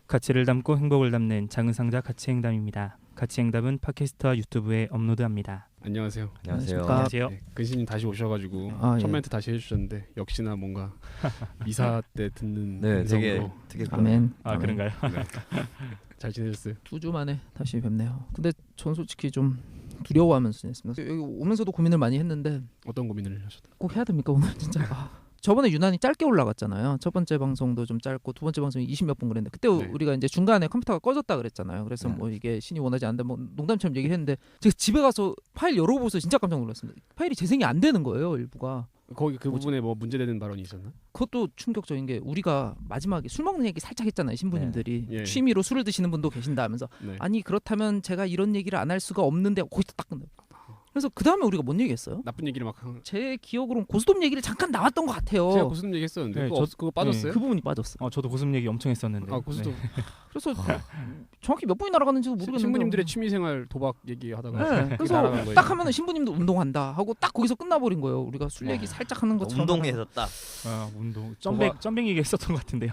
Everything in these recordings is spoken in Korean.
가치를 담고 행복을 담는 작은 상자 가치행담입니다. 가치행담은 팟캐스트와 유튜브에 업로드합니다. 안녕하세요. 안녕하세요. 네, 근신님 다시 오셔가지고 첫 예. 멘트 다시 해주셨는데 역시나 뭔가 미사 때 듣는 네, 음성으로 되게 아멘. 그런가요? 네. 잘 지내셨어요? 2주 만에 다시 뵙네요. 근데 전 솔직히 좀 두려워하면서 지냈습니다. 여기 오면서도 고민을 많이 했는데 어떤 고민을 하셨나요? 꼭 해야 됩니까 오늘 진짜? 저번에 유난히 짧게 올라갔잖아요. 첫 번째 방송도 좀 짧고 두 번째 방송이 20몇 분 그랬는데 그때 네. 우리가 이제 중간에 컴퓨터가 꺼졌다 그랬잖아요. 그래서 뭐 이게 신이 원하지 않는다 뭐 농담처럼 얘기했는데 제가 집에 가서 파일 열어보고서 진짜 깜짝 놀랐습니다. 파일이 재생이 안 되는 거예요. 일부가. 거기 그 부분에 뭐 문제되는 발언이 있었나? 그것도 충격적인 게 우리가 마지막에 술 먹는 얘기 살짝 했잖아요. 신부님들이 네. 예. 취미로 술을 드시는 분도 계신다 하면서 네. 아니 그렇다면 제가 이런 얘기를 안 할 수가 없는데 거기서 딱 끝나. 그래서 그 다음에 우리가 뭔 얘기했어요? 나쁜 얘기를 막 제 기억으로는 고스톱 얘기를 잠깐 나왔던 것 같아요. 제가 고스톱 얘기했었는데 네, 그거 빠졌어요? 그 부분이 빠졌어. 저도 고슴 얘기 엄청 했었는데. 고스톱 그래서 정확히 몇 분이 날아갔는지도 모르겠는데 신부님들의 취미생활 도박 얘기하다가 네, 그게 그래서 날아간 거예요. 딱 하면은 신부님도 운동한다 하고 딱 거기서 끝나버린 거예요. 우리가 술 얘기 살짝 하는 것처럼 운동에서 딱 운동 도박- 점백 얘기 했었던 것 같은데요.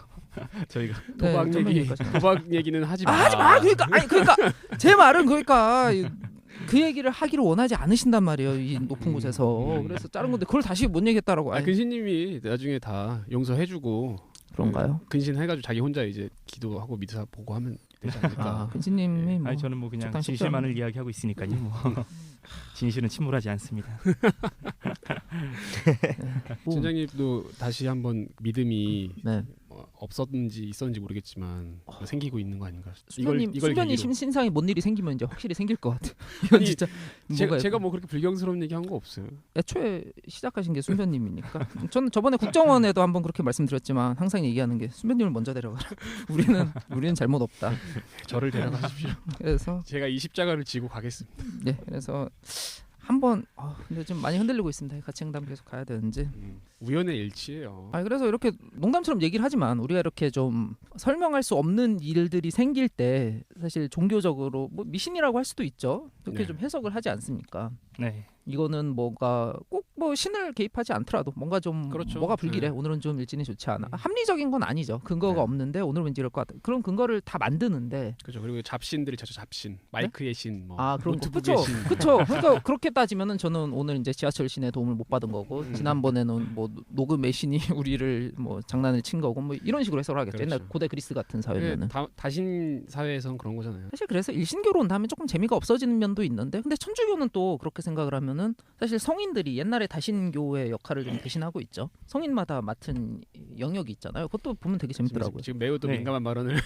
저희가 도박 네, 얘기 얘기까지. 도박 얘기는 하지 마. 하지 마. 그러니까 제 말은 그러니까 그 얘기를 하기를 원하지 않으신단 말이에요. 이 높은 곳에서. 그래서 자른 건데 그걸 다시 못 얘기했다라고. 근신님이 나중에 다 용서해주고 그런가요? 근신 해가지고 자기 혼자 이제 기도하고 미사 보고 하면 되지 않을까. 근신님이 뭐 저는 뭐 그냥 적당히 진실만을 이야기하고 있으니까요. 뭐. 진실은 침몰하지 않습니다. 진장님도 다시 한번 믿음이 네. 없었는지 있었는지 모르겠지만 생기고 있는 거 아닌가. 수변님 계기로. 신상에 뭔 일이 생기면 이제 확실히 생길 것 같아. 이건 아니, 진짜 제가 뭐 그렇게 불경스러운 얘기한 거 없어요. 애초에 시작하신 게 순변님이니까. 저는 저번에 국정원에도 한번 그렇게 말씀드렸지만 항상 얘기하는 게 순변님을 먼저 데려가라. 우리는 잘못 없다. 저를 데려가십시오. 그래서 제가 이 십자가를 지고 가겠습니다. 네, 그래서 한번 근데 좀 많이 흔들리고 있습니다. 같이 행담 계속 가야 되는지. 우연의 일치예요. 그래서 이렇게 농담처럼 얘기를 하지만 우리가 이렇게 좀 설명할 수 없는 일들이 생길 때 사실 종교적으로 뭐 미신이라고 할 수도 있죠. 그렇게 네. 좀 해석을 하지 않습니까? 네. 이거는 뭐가 꼭 뭐 신을 개입하지 않더라도 뭔가 좀 그렇죠. 뭐가 불길해. 네. 오늘은 좀 일진이 좋지 않아. 합리적인 건 아니죠. 근거가 네. 없는데 오늘 왠지 이럴 것 같아. 그런 근거를 다 만드는데 그렇죠. 그리고 잡신들이 잡신, 마이크의 신, 뭐 그런 거 노트북의 신. 그렇죠. 그러니까 그렇게 따지면은 저는 오늘 이제 지하철 신의 도움을 못 받은 거고 지난번에는 뭐 녹음의 신이 우리를 뭐 장난을 친 거고 뭐 이런 식으로 해석을 하겠죠. 그렇죠. 옛날 고대 그리스 같은 사회면은. 다신 사회에선 그런 거잖아요. 사실 그래서 일신교로 온 다음에 조금 재미가 없어지는 면도 있는데 근데 천주교는 또 그렇게 생각을 하면은 사실 성인들이 옛날에 다신교의 역할을 좀 대신하고 있죠. 성인마다 맡은 영역이 있잖아요. 그것도 보면 되게 재밌더라고요. 지금 매우 또 네. 민감한 발언을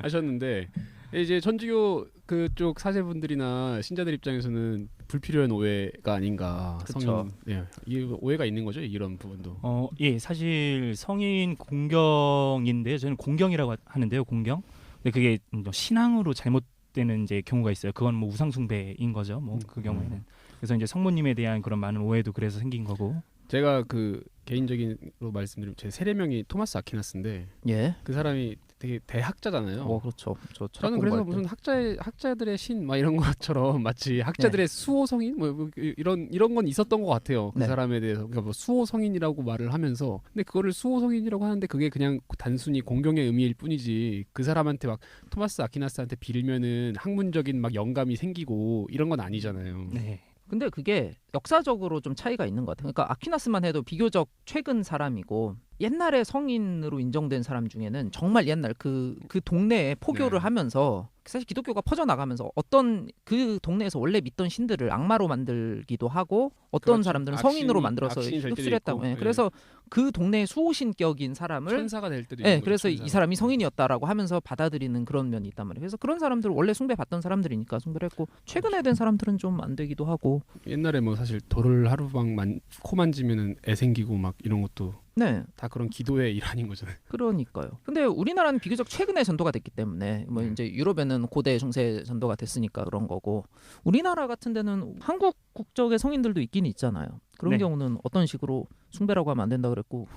하셨는데 이제 천주교 그쪽 사제분들이나 신자들 입장에서는 불필요한 오해가 아닌가. 그쵸. 성인, 이 오해가 있는 거죠. 이런 부분도. 사실 성인 공경인데요. 저는 공경이라고 하는데요. 공경. 근데 그게 신앙으로 잘못되는 이제 경우가 있어요. 그건 뭐 우상 숭배인 거죠. 뭐 그 경우에는. 그래서 이제 성모님에 대한 그런 많은 오해도 그래서 생긴 거고. 제가 그 개인적으로 말씀드리면 제 세례명이 토마스 아퀴나스인데 예. 그 사람이 되게 대학자잖아요. 그렇죠. 저는 그래서 무슨 학자들의 신 막 이런 것처럼 마치 학자들의 수호 성인 뭐 이런 건 있었던 것 같아요. 그 네. 사람에 대해서 그러니까 뭐 수호 성인이라고 말을 하면서 근데 그거를 수호 성인이라고 하는데 그게 그냥 단순히 공경의 의미일 뿐이지 그 사람한테 막 토마스 아퀴나스한테 빌면은 학문적인 막 영감이 생기고 이런 건 아니잖아요. 네. 근데 그게 역사적으로 좀 차이가 있는 것 같아요. 그러니까 아퀴나스만 해도 비교적 최근 사람이고 옛날에 성인으로 인정된 사람 중에는 정말 옛날 그 동네에 포교를 네. 하면서 사실 기독교가 퍼져나가면서 어떤 그 동네에서 원래 믿던 신들을 악마로 만들기도 하고 어떤 그렇죠. 사람들은 성인으로 악신이 만들어서 될 때도 흡수했다고. 있고. 예. 그래서 그 동네의 수호신격인 사람을 천사가 될 때도 있는 거죠, 그래서 천사가. 이 사람이 성인이었다라고 하면서 받아들이는 그런 면이 있단 말이에요. 그래서 그런 사람들을 원래 숭배받던 사람들이니까 숭배를 했고 최근에 된 사람들은 좀 안 되기도 하고. 옛날에 뭐 사실 돌을 하루방 코 만지면은 애 생기고 막 이런 것도 네. 다 그런 기도의 일환인 거잖아요. 그러니까요. 근데 우리나라는 비교적 최근에 전도가 됐기 때문에 뭐 이제 유럽에는 고대 중세 전도가 됐으니까 그런 거고 우리나라 같은 데는 한국 국적의 성인들도 있긴 있잖아요. 그런 네. 경우는 어떤 식으로 숭배라고 하면 안 된다 그랬고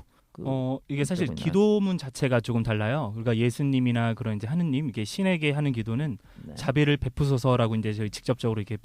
이게 사실 있나요? 기도문 자체가 조금 달라요. 그러니까 예수님이나 그런 이제 하느님, 이게 신에게 하는 기도는 네. 자비를 베푸소서라고 이제 저희 직접적으로 이렇게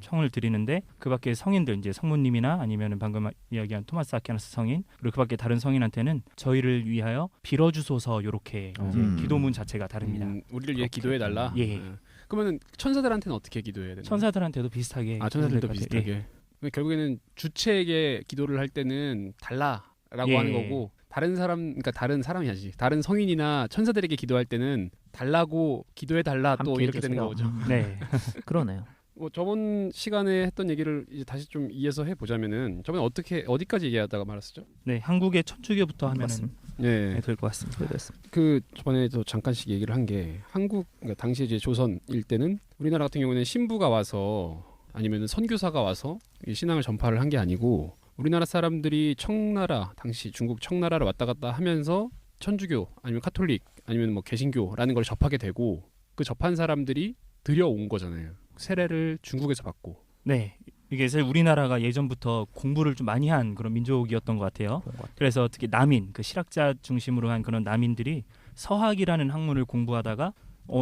청을 드리는데, 그밖에 성인들 이제 성모님이나 아니면은 방금 이야기한 토마스 아퀴나스 성인, 그리고 그밖에 다른 성인한테는 저희를 위하여 빌어주소서, 요렇게 이제 기도문 자체가 다릅니다. 우리를 위해 기도해 달라. 예. 그러면 천사들한테는 어떻게 기도해야 되나요? 천사들한테도 비슷하게. 천사들도 될 것 같아요. 비슷하게. 결국에는 주체에게 기도를 할 때는 달라라고 예. 하는 거고, 다른 사람이 아니지. 다른 성인이나 천사들에게 기도할 때는 달라고 기도해 달라 또 함께 이렇게 되는 해주세요. 거죠. 네. 그러네요. 저번 시간에 했던 얘기를 이제 다시 좀 이어서 해 보자면은, 저번에 어디까지 얘기하다가 말았었죠? 네, 한국의 천주교부터 하면은 맞습니다. 예. 될 것 같습니다. 그랬습니다. 그 저번에도 잠깐씩 얘기를 한 게, 그러니까 당시 이제 조선일 때는 우리나라 같은 경우는 신부가 와서 아니면 선교사가 와서 이 신앙을 전파를 한 게 아니고, 우리나라 사람들이 청나라, 당시 중국 청나라를 왔다 갔다 하면서 천주교 아니면 카톨릭 아니면 뭐 개신교라는 걸 접하게 되고, 그 접한 사람들이 들여온 거잖아요. 세례를 중국에서 받고. 네. 이게 사실 우리나라가 예전부터 공부를 좀 많이 한 그런 민족이었던 것 같아요. 그래서 특히 남인, 그 실학자 중심으로 한 그런 남인들이 서학이라는 학문을 공부하다가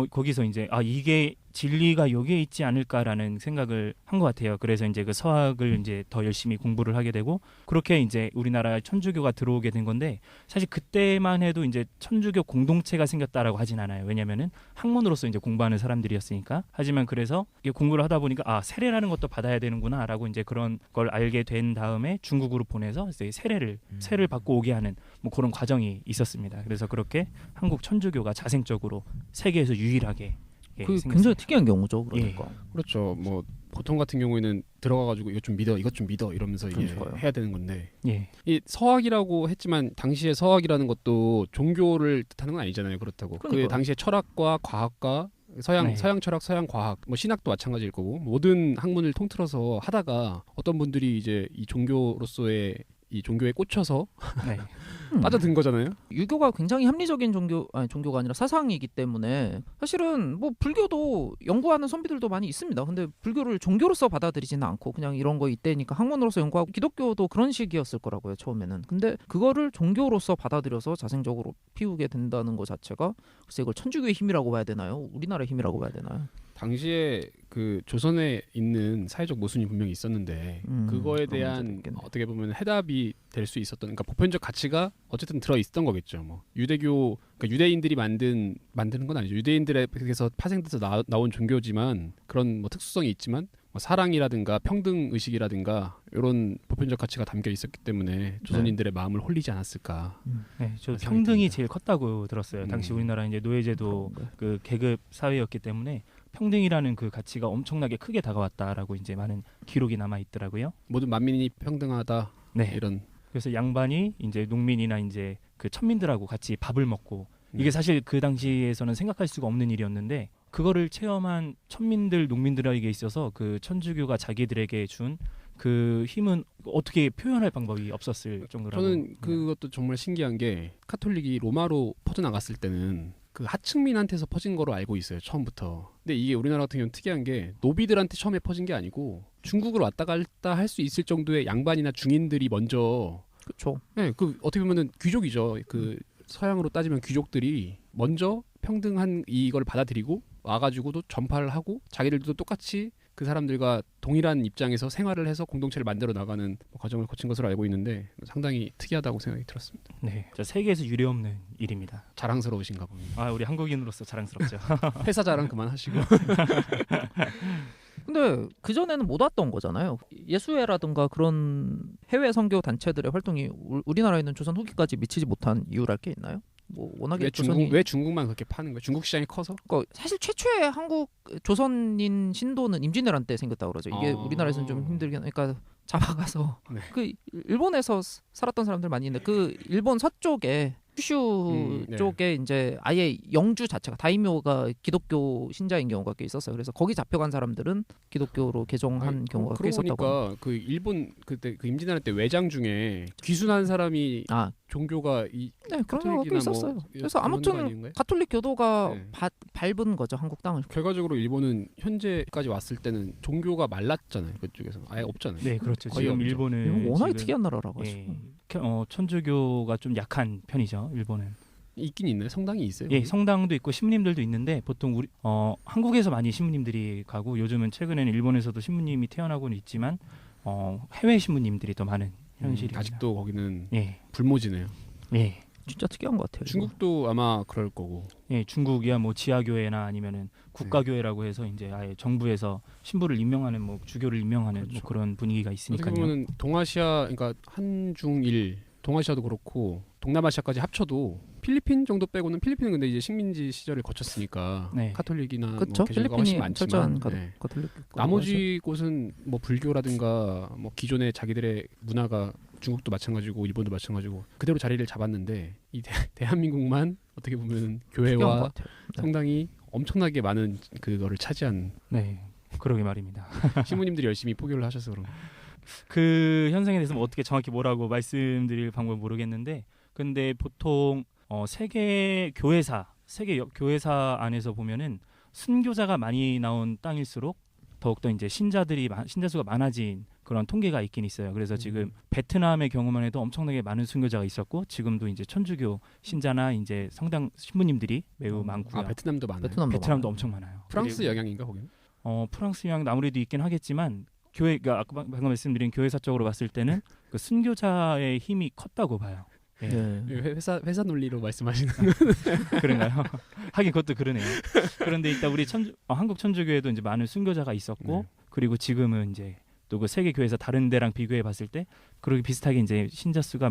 거기서 이제 이게 진리가 여기에 있지 않을까라는 생각을 한 것 같아요. 그래서 이제 그 서학을 이제 더 열심히 공부를 하게 되고, 그렇게 이제 우리나라에 천주교가 들어오게 된 건데, 사실 그때만 해도 이제 천주교 공동체가 생겼다라고 하진 않아요. 왜냐면은 학문으로서 이제 공부하는 사람들이었으니까. 하지만 그래서 이게 공부를 하다 보니까 세례라는 것도 받아야 되는구나라고 이제 그런 걸 알게 된 다음에 중국으로 보내서 이제 세례를 받고 오게 하는 뭐 그런 과정이 있었습니다. 그래서 그렇게 한국 천주교가 자생적으로 세계에서 유일하게 굉장히 특이한 경우죠. 그러니까. 그렇죠. 뭐 보통 같은 경우에는 들어가가지고 이것 좀 믿어 이러면서 이게 그러니까요. 해야 되는 건데, 예. 이 서학이라고 했지만 당시에 서학이라는 것도 종교를 뜻하는 건 아니잖아요. 그렇다고. 그 그러니까요. 당시에 철학과 과학과 서양 철학, 서양 과학, 뭐 신학도 마찬가지일 거고, 모든 학문을 통틀어서 하다가 어떤 분들이 이제 이 종교로서의 이 종교에 꽂혀서 네. 빠져든 거잖아요. 유교가 굉장히 합리적인 종교가 아니라 사상이기 때문에, 사실은 뭐 불교도 연구하는 선비들도 많이 있습니다. 근데 불교를 종교로서 받아들이지는 않고 그냥 이런 거 이때니까 학문으로서 연구하고, 기독교도 그런 식이었을 거라고요, 처음에는. 근데 그거를 종교로서 받아들여서 자생적으로 피우게 된다는 것 자체가, 글쎄 이걸 천주교의 힘이라고 봐야 되나요? 우리나라의 힘이라고 봐야 되나요? 당시에 그 조선에 있는 사회적 모순이 분명히 있었는데, 그거에 그런 대한 문제도 있겠네. 어떻게 보면 해답이 될 수 있었던, 그러니까 보편적 가치가 어쨌든 들어 있었던 거겠죠. 뭐 유대교, 그러니까 유대인들이 만드는 건 아니죠. 유대인들에게서 파생돼서 나온 종교지만, 그런 뭐 특수성이 있지만 뭐 사랑이라든가 평등 의식이라든가 이런 보편적 가치가 담겨 있었기 때문에 조선인들의 마음을 홀리지 않았을까. 네, 저 생각이 평등이 듭니다. 제일 컸다고 들었어요. 당시 우리나라 이제 노예제도 그런가요? 그 계급 사회였기 때문에 평등이라는 그 가치가 엄청나게 크게 다가왔다라고 이제 많은 기록이 남아 있더라고요. 모든 만민이 평등하다. 네. 이런. 그래서 양반이 이제 농민이나 이제 그 천민들하고 같이 밥을 먹고, 이게 사실 그 당시에서는 생각할 수가 없는 일이었는데, 그거를 체험한 천민들, 농민들에게 있어서 그 천주교가 자기들에게 준 그 힘은 어떻게 표현할 방법이 없었을 정도라고. 저는 그것도 정말 신기한 게, 카톨릭이 로마로 퍼져나갔을 때는 그 하층민한테서 퍼진 거로 알고 있어요, 처음부터. 근데 이게 우리나라 같은 경우는 특이한 게, 노비들한테 처음에 퍼진 게 아니고 중국으로 왔다 갔다 할 수 있을 정도의 양반이나 중인들이 먼저, 그렇죠. 네, 그 어떻게 보면은 귀족이죠. 그 서양으로 따지면 귀족들이 먼저 평등한 이걸 받아들이고 와가지고도 전파를 하고, 자기들도 똑같이 그 사람들과 동일한 입장에서 생활을 해서 공동체를 만들어 나가는 과정을 거친 것으로 알고 있는데, 상당히 특이하다고 생각이 들었습니다. 네, 저 세계에서 유례없는 일입니다. 자랑스러우신가 봅니다. 우리 한국인으로서 자랑스럽죠. 회사 자랑 그만하시고. 근데 그 전에는 못 왔던 거잖아요. 예수회라든가 그런 해외 선교 단체들의 활동이 우리나라에 있는 조선 후기까지 미치지 못한 이유랄 게 있나요? 뭐 워낙에 왜 중국만 그렇게 파는 거예요? 중국 시장이 커서? 그러니까 사실 최초의 한국 조선인 신도는 임진왜란 때 생겼다고 그러죠. 이게 우리나라에서는 좀 힘들긴, 그러니까 잡아가서 네. 그 일본에서 살았던 사람들 많이 있는데, 그 일본 서쪽에 슈슈 네. 쪽에 이제 아예 영주 자체가 다이묘가 기독교 신자인 경우가 꽤 있었어요. 그래서 거기 잡혀간 사람들은 기독교로 개종한 경우가 꽤 있었다고. 그러니까 그 일본 그때 그 임진왜란 때 외장 중에 귀순한 사람이 종교가 이 네, 그런 경우가 꽤 카톨릭이나 있었어요. 뭐 그래서 그런 거 아무튼 아닌가요? 가톨릭 교도가 네. 밟은 거죠, 한국 땅을. 결과적으로 일본은 현재까지 왔을 때는 종교가 말랐잖아요. 그쪽에서 아예 없잖아요. 네, 그렇죠. 거의 지금 없죠. 일본은 이건 워낙에 지금, 특이한 나라라고 하죠. 천주교가 좀 약한 편이죠. 일본은. 있긴 있나요? 성당이 있어요? 예, 성당도 있고 신부님들도 있는데 보통 우리 한국에서 많이 신부님들이 가고 요즘은 최근에는 일본에서도 신부님이 태어나고는 있지만 해외 신부님들이 더 많은 현실입니다. 아직도 거기는 예, 불모지네요. 예, 진짜 특이한 것 같아요. 이거. 중국도 아마 그럴 거고. 예, 중국이야 뭐 지하교회나 아니면은 국가교회라고 해서 이제 아예 정부에서 신부를 임명하는 뭐 주교를 임명하는 뭐 그렇죠. 그런 분위기가 어떻게 있으니까요. 보면 동아시아, 그러니까 한중일, 동아시아도 그렇고 동남아시아까지 합쳐도 필리핀 정도 빼고는 필리핀은 근데 이제 식민지 시절을 거쳤으니까 네. 카톨릭이나 그렇죠. 뭐 개신교가 훨씬 필리핀이 철저한 많지만 네. 가톨릭. 나머지 곳은 뭐 불교라든가 뭐 기존의 자기들의 문화가 중국도 마찬가지고 일본도 마찬가지고 그대로 자리를 잡았는데 이 대한민국만 어떻게 보면 특이한 것 교회와 같아요. 네. 성당이 엄청나게 많은 그거를 차지한 네, 그러게 말입니다. 신부님들이 열심히 포교를 하셔서 그런. 그 현상에 대해서 뭐 어떻게 정확히 뭐라고 말씀드릴 방법을 모르겠는데, 근데 보통 세계 교회사 안에서 보면은 순교자가 많이 나온 땅일수록 더욱더 이제 신자 수가 많아진 그런 통계가 있긴 있어요. 그래서 지금 베트남의 경우만 해도 엄청나게 많은 순교자가 있었고 지금도 이제 천주교 신자나 이제 성당 신부님들이 매우 많고요. 아 베트남도 많아요. 베트남도 베트남도 많아요. 엄청 많아요. 프랑스 그리고 영향인가 거기는? 프랑스 영향도 아무래도 있긴 하겠지만 교회가 아까 방금 말씀드린 교회사적으로 봤을 때는 그 순교자의 힘이 컸다고 봐요. 예. 네. 회사 논리로 말씀하시는. 그런가요? 하긴 그것도 그러네요. 그런데 일단 우리 한국 천주교에도 이제 많은 순교자가 있었고 네. 그리고 지금은 이제 또 그 세계 교회에서 다른 데랑 비교해 봤을 때 그렇게 비슷하게 이제 신자 수가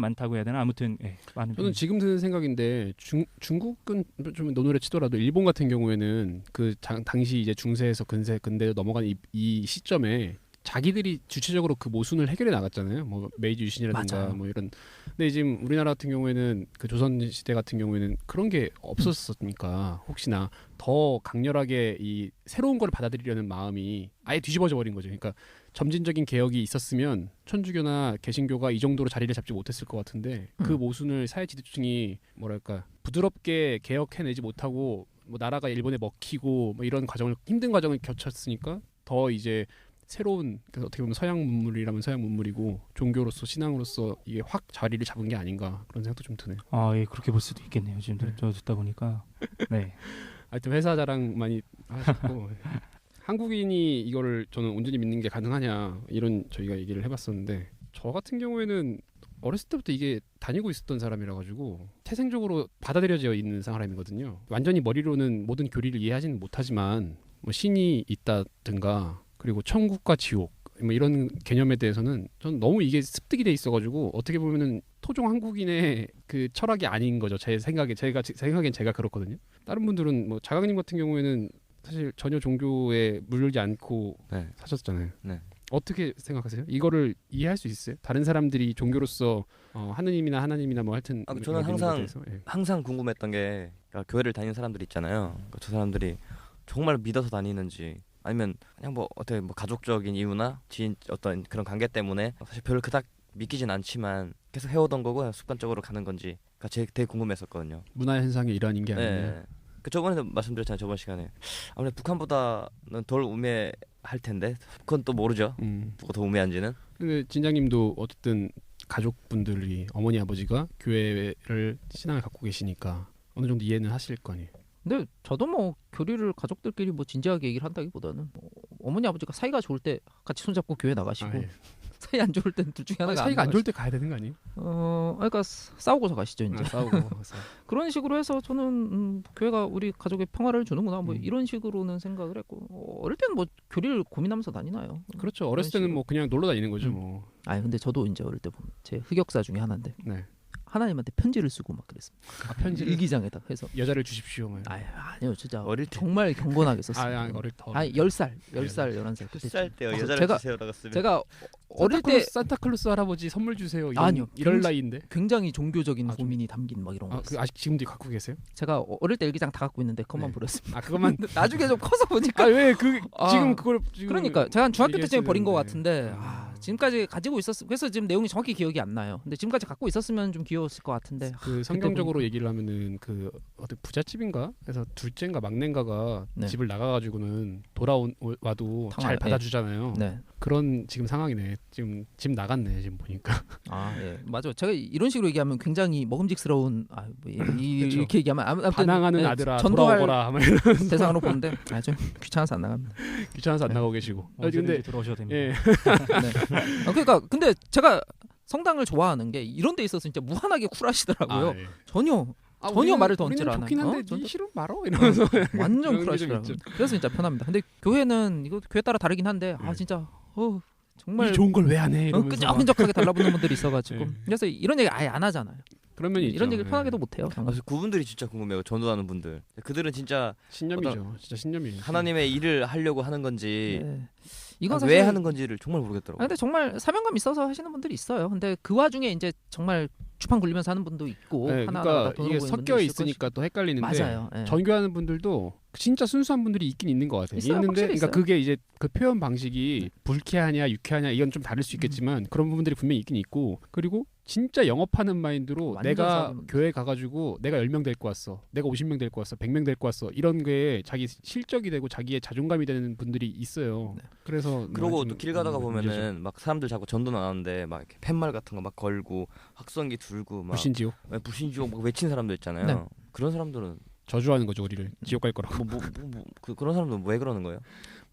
많다고 해야 되나 아무튼 많은. 저는 지금 드는 생각인데 중국은 좀 논외를 치더라도 일본 같은 경우에는 그 당시 이제 중세에서 근대로 넘어간 이 시점에 자기들이 주체적으로 그 모순을 해결해 나갔잖아요. 뭐 메이지 유신이라든가 맞아요. 뭐 이런. 근데 지금 우리나라 같은 경우에는 그 조선 시대 같은 경우에는 그런 게 없었으니까 혹시나 더 강렬하게 이 새로운 걸 받아들이려는 마음이 아예 뒤집어져 버린 거죠. 그러니까 점진적인 개혁이 있었으면 천주교나 개신교가 이 정도로 자리를 잡지 못했을 것 같은데 그 모순을 사회 지도층이 뭐랄까 부드럽게 개혁해내지 못하고 뭐 나라가 일본에 먹히고 뭐 이런 힘든 과정을 겪었으니까 더 이제 새로운 그래서 어떻게 보면 서양 문물이라면 서양 문물이고 종교로서 신앙으로서 이게 확 자리를 잡은 게 아닌가 그런 생각도 좀 드네요. 예, 그렇게 볼 수도 있겠네요. 지금 저 듣다 보니까. 네. 하여튼 회사 자랑 많이 하셨고 한국인이 이거를 저는 온전히 믿는 게 가능하냐 이런 저희가 얘기를 해봤었는데 저 같은 경우에는 어렸을 때부터 이게 다니고 있었던 사람이라 가지고 태생적으로 받아들여져 있는 사람이거든요. 완전히 머리로는 모든 교리를 이해하지는 못하지만 뭐 신이 있다든가 그리고 천국과 지옥 뭐 이런 개념에 대해서는 전 너무 이게 습득이 돼 있어가지고 어떻게 보면은 토종 한국인의 그 철학이 아닌 거죠. 제 생각엔 제가 그렇거든요. 다른 분들은 뭐 자강님 같은 경우에는 사실 전혀 종교에 물들지 않고 네. 사셨잖아요. 네. 어떻게 생각하세요? 이거를 이해할 수 있어요? 다른 사람들이 종교로서 하느님이나 뭐 하여튼 저는 항상 항상 궁금했던 게 그러니까 교회를 다니는 사람들 있잖아요. 그러니까 저 사람들이 정말 믿어서 다니는지 아니면 그냥 뭐 어떻게 뭐 가족적인 이유나 지인 어떤 그런 관계 때문에 사실 별로 그닥 믿기진 않지만 계속 해오던 거고 그냥 습관적으로 가는 건지 그러니까 되게 궁금했었거든요. 문화 현상의 일환인 게 아니냐. 네. 그 저번에도 말씀드렸잖아요. 저번 시간에 아무래도 북한보다는 덜 우매할 텐데 그건 또 모르죠. 누가 더 우매한지는. 근데 진장님도 어쨌든 가족분들이 어머니 아버지가 교회를 신앙을 갖고 계시니까 어느 정도 이해는 하실 거 아니에요. 근데 저도 뭐 교리를 가족들끼리 뭐 진지하게 얘기를 한다기보다는 뭐 어머니 아버지가 사이가 좋을 때 같이 손잡고 교회 나가시고 예. 사이 안 좋을 땐 둘 중에 하나가 사이가 안 좋을 때 가야 되는 거 아니에요? 그러니까 싸우고서 가시죠 이제. 싸우고. 그런 식으로 해서 저는 교회가 우리 가족의 평화를 주는구나 뭐 이런 식으로는 생각을 했고 어릴 때는 뭐 교리를 고민하면서 다니나요? 그렇죠. 어렸을 때는 뭐 그냥 놀러 다니는 거죠. 뭐. 아니 근데 저도 이제 어릴 때 보면 제 흑역사 중에 하나인데 네. 하나님한테 편지를 쓰고 막 그랬습니다. 편지를 일기장에다 해서. 여자를 주십시오. 뭐. 아니요 진짜 어릴 때 정말 경건하게 썼어요. 어릴 때. 10살 11살 그때 쌀 때요. 그래서 여자를 제가- 주세요라고 쓰면 제가 어릴 때 산타클로스 할아버지 선물 주세요. 아니요. 이럴 나이인데. 굉장히 종교적인 아, 좀- 고민이 담긴 막 이런 거. 그 아직 지금도 갖고 계세요? 제가 어릴 때 일기장 다 갖고 있는데 그것만 네. 버렸습니다. 그것만. 나중에 좀 커서 보니까 왜 아, 지금 그걸 지금 그러니까 제가 한 중학교 때쯤에 얘기했어야 버린 것 되는데. 같은데 지금까지 가지고 있었. 그래서 지금 내용이 정확히 기억이 안 나요. 근데 지금까지 갖고 있었으면 좀 기억. 귀여웠을 것 같은데 그 성경적으로 얘기를 하면은 그 어떤 부잣집인가? 그래서 둘째인가 막내인가가 네. 집을 나가가지고는 돌아와도 잘 예. 받아주잖아요. 네. 그런 지금 상황이네. 지금 집 나갔네 지금 보니까. 아, 예. 맞아. 제가 이런 식으로 얘기하면 굉장히 먹음직스러운 이렇게 얘기하면 아무튼 반항하는 예, 아들아 전도할 돌아오거라 하면 대상으로 보는데 좀 귀찮아서 안 나갑니다. 귀찮아서 안 나가고 계시고. 언제든지 들어오셔도 됩니다. 예. 네. 그러니까 근데 제가 성당을 좋아하는 게 이런 데 있어서 진짜 무한하게 쿨하시더라고요. 예. 전혀 말을 던질 우리는 않아요. 좋긴 한데 전혀- 니 싫으면 말어 이러면서 완전 그런 게 좀 쿨하시더라고요. 있죠. 그래서 진짜 편합니다. 근데 교회는 이거 교회 따라 다르긴 한데 네. 아 진짜 정말 이 좋은 걸 왜 안 해? 이러면서 끈적끈적하게 달라붙는 분들이 있어가지고 네. 그래서 이런 얘기 아예 안 하잖아요. 그런 면이 이런 있죠. 얘기를 예. 편하게도 못 해요. 그래서 그분들이 진짜 궁금해요. 전도하는 분들. 그들은 진짜 신념이죠. 진짜 신념이에요. 하나님의 일을 하려고 하는 건지 네. 이건 아, 사실 왜 하는 건지를 정말 모르겠더라고요. 근데 정말 사명감 있어서 하시는 분들이 있어요. 근데 그 와중에 이제 정말 주판 굴리면서 하는 분도 있고 네, 하나하나 그러니까 돈을 이게 보이는 섞여 분도 있을 있으니까 또 헷갈리는데 맞아요. 예. 전교하는 분들도 진짜 순수한 분들이 있긴 있는 것 같아요. 있어요, 있는데 확실히 그러니까 있어요. 그게 이제 그 표현 방식이 불쾌하냐 유쾌하냐 이건 좀 다를 수 있겠지만 그런 부분들이 분명히 있긴 있고 그리고 진짜 영업하는 마인드로 완전 내가 사업하는 교회 가가지고 내가 10명 데리고 왔어. 내가 50명 데리고 왔어. 100명 데리고 왔어. 이런 게 자기 실적이 되고 자기의 자존감이 되는 분들이 있어요. 네. 그래서 그러고 좀 또 길 가다가 문제죠. 보면은 막 사람들 자꾸 전도 나가는데 막 이렇게 팻말 같은 거 막 걸고 확성기 들고 막 불신지옥 불신지옥 막 외친 사람들 있잖아요. 네. 그런 사람들은 저주하는 거죠 우리를 지옥 갈 거라고. 그런 사람들은 왜 그러는 거예요?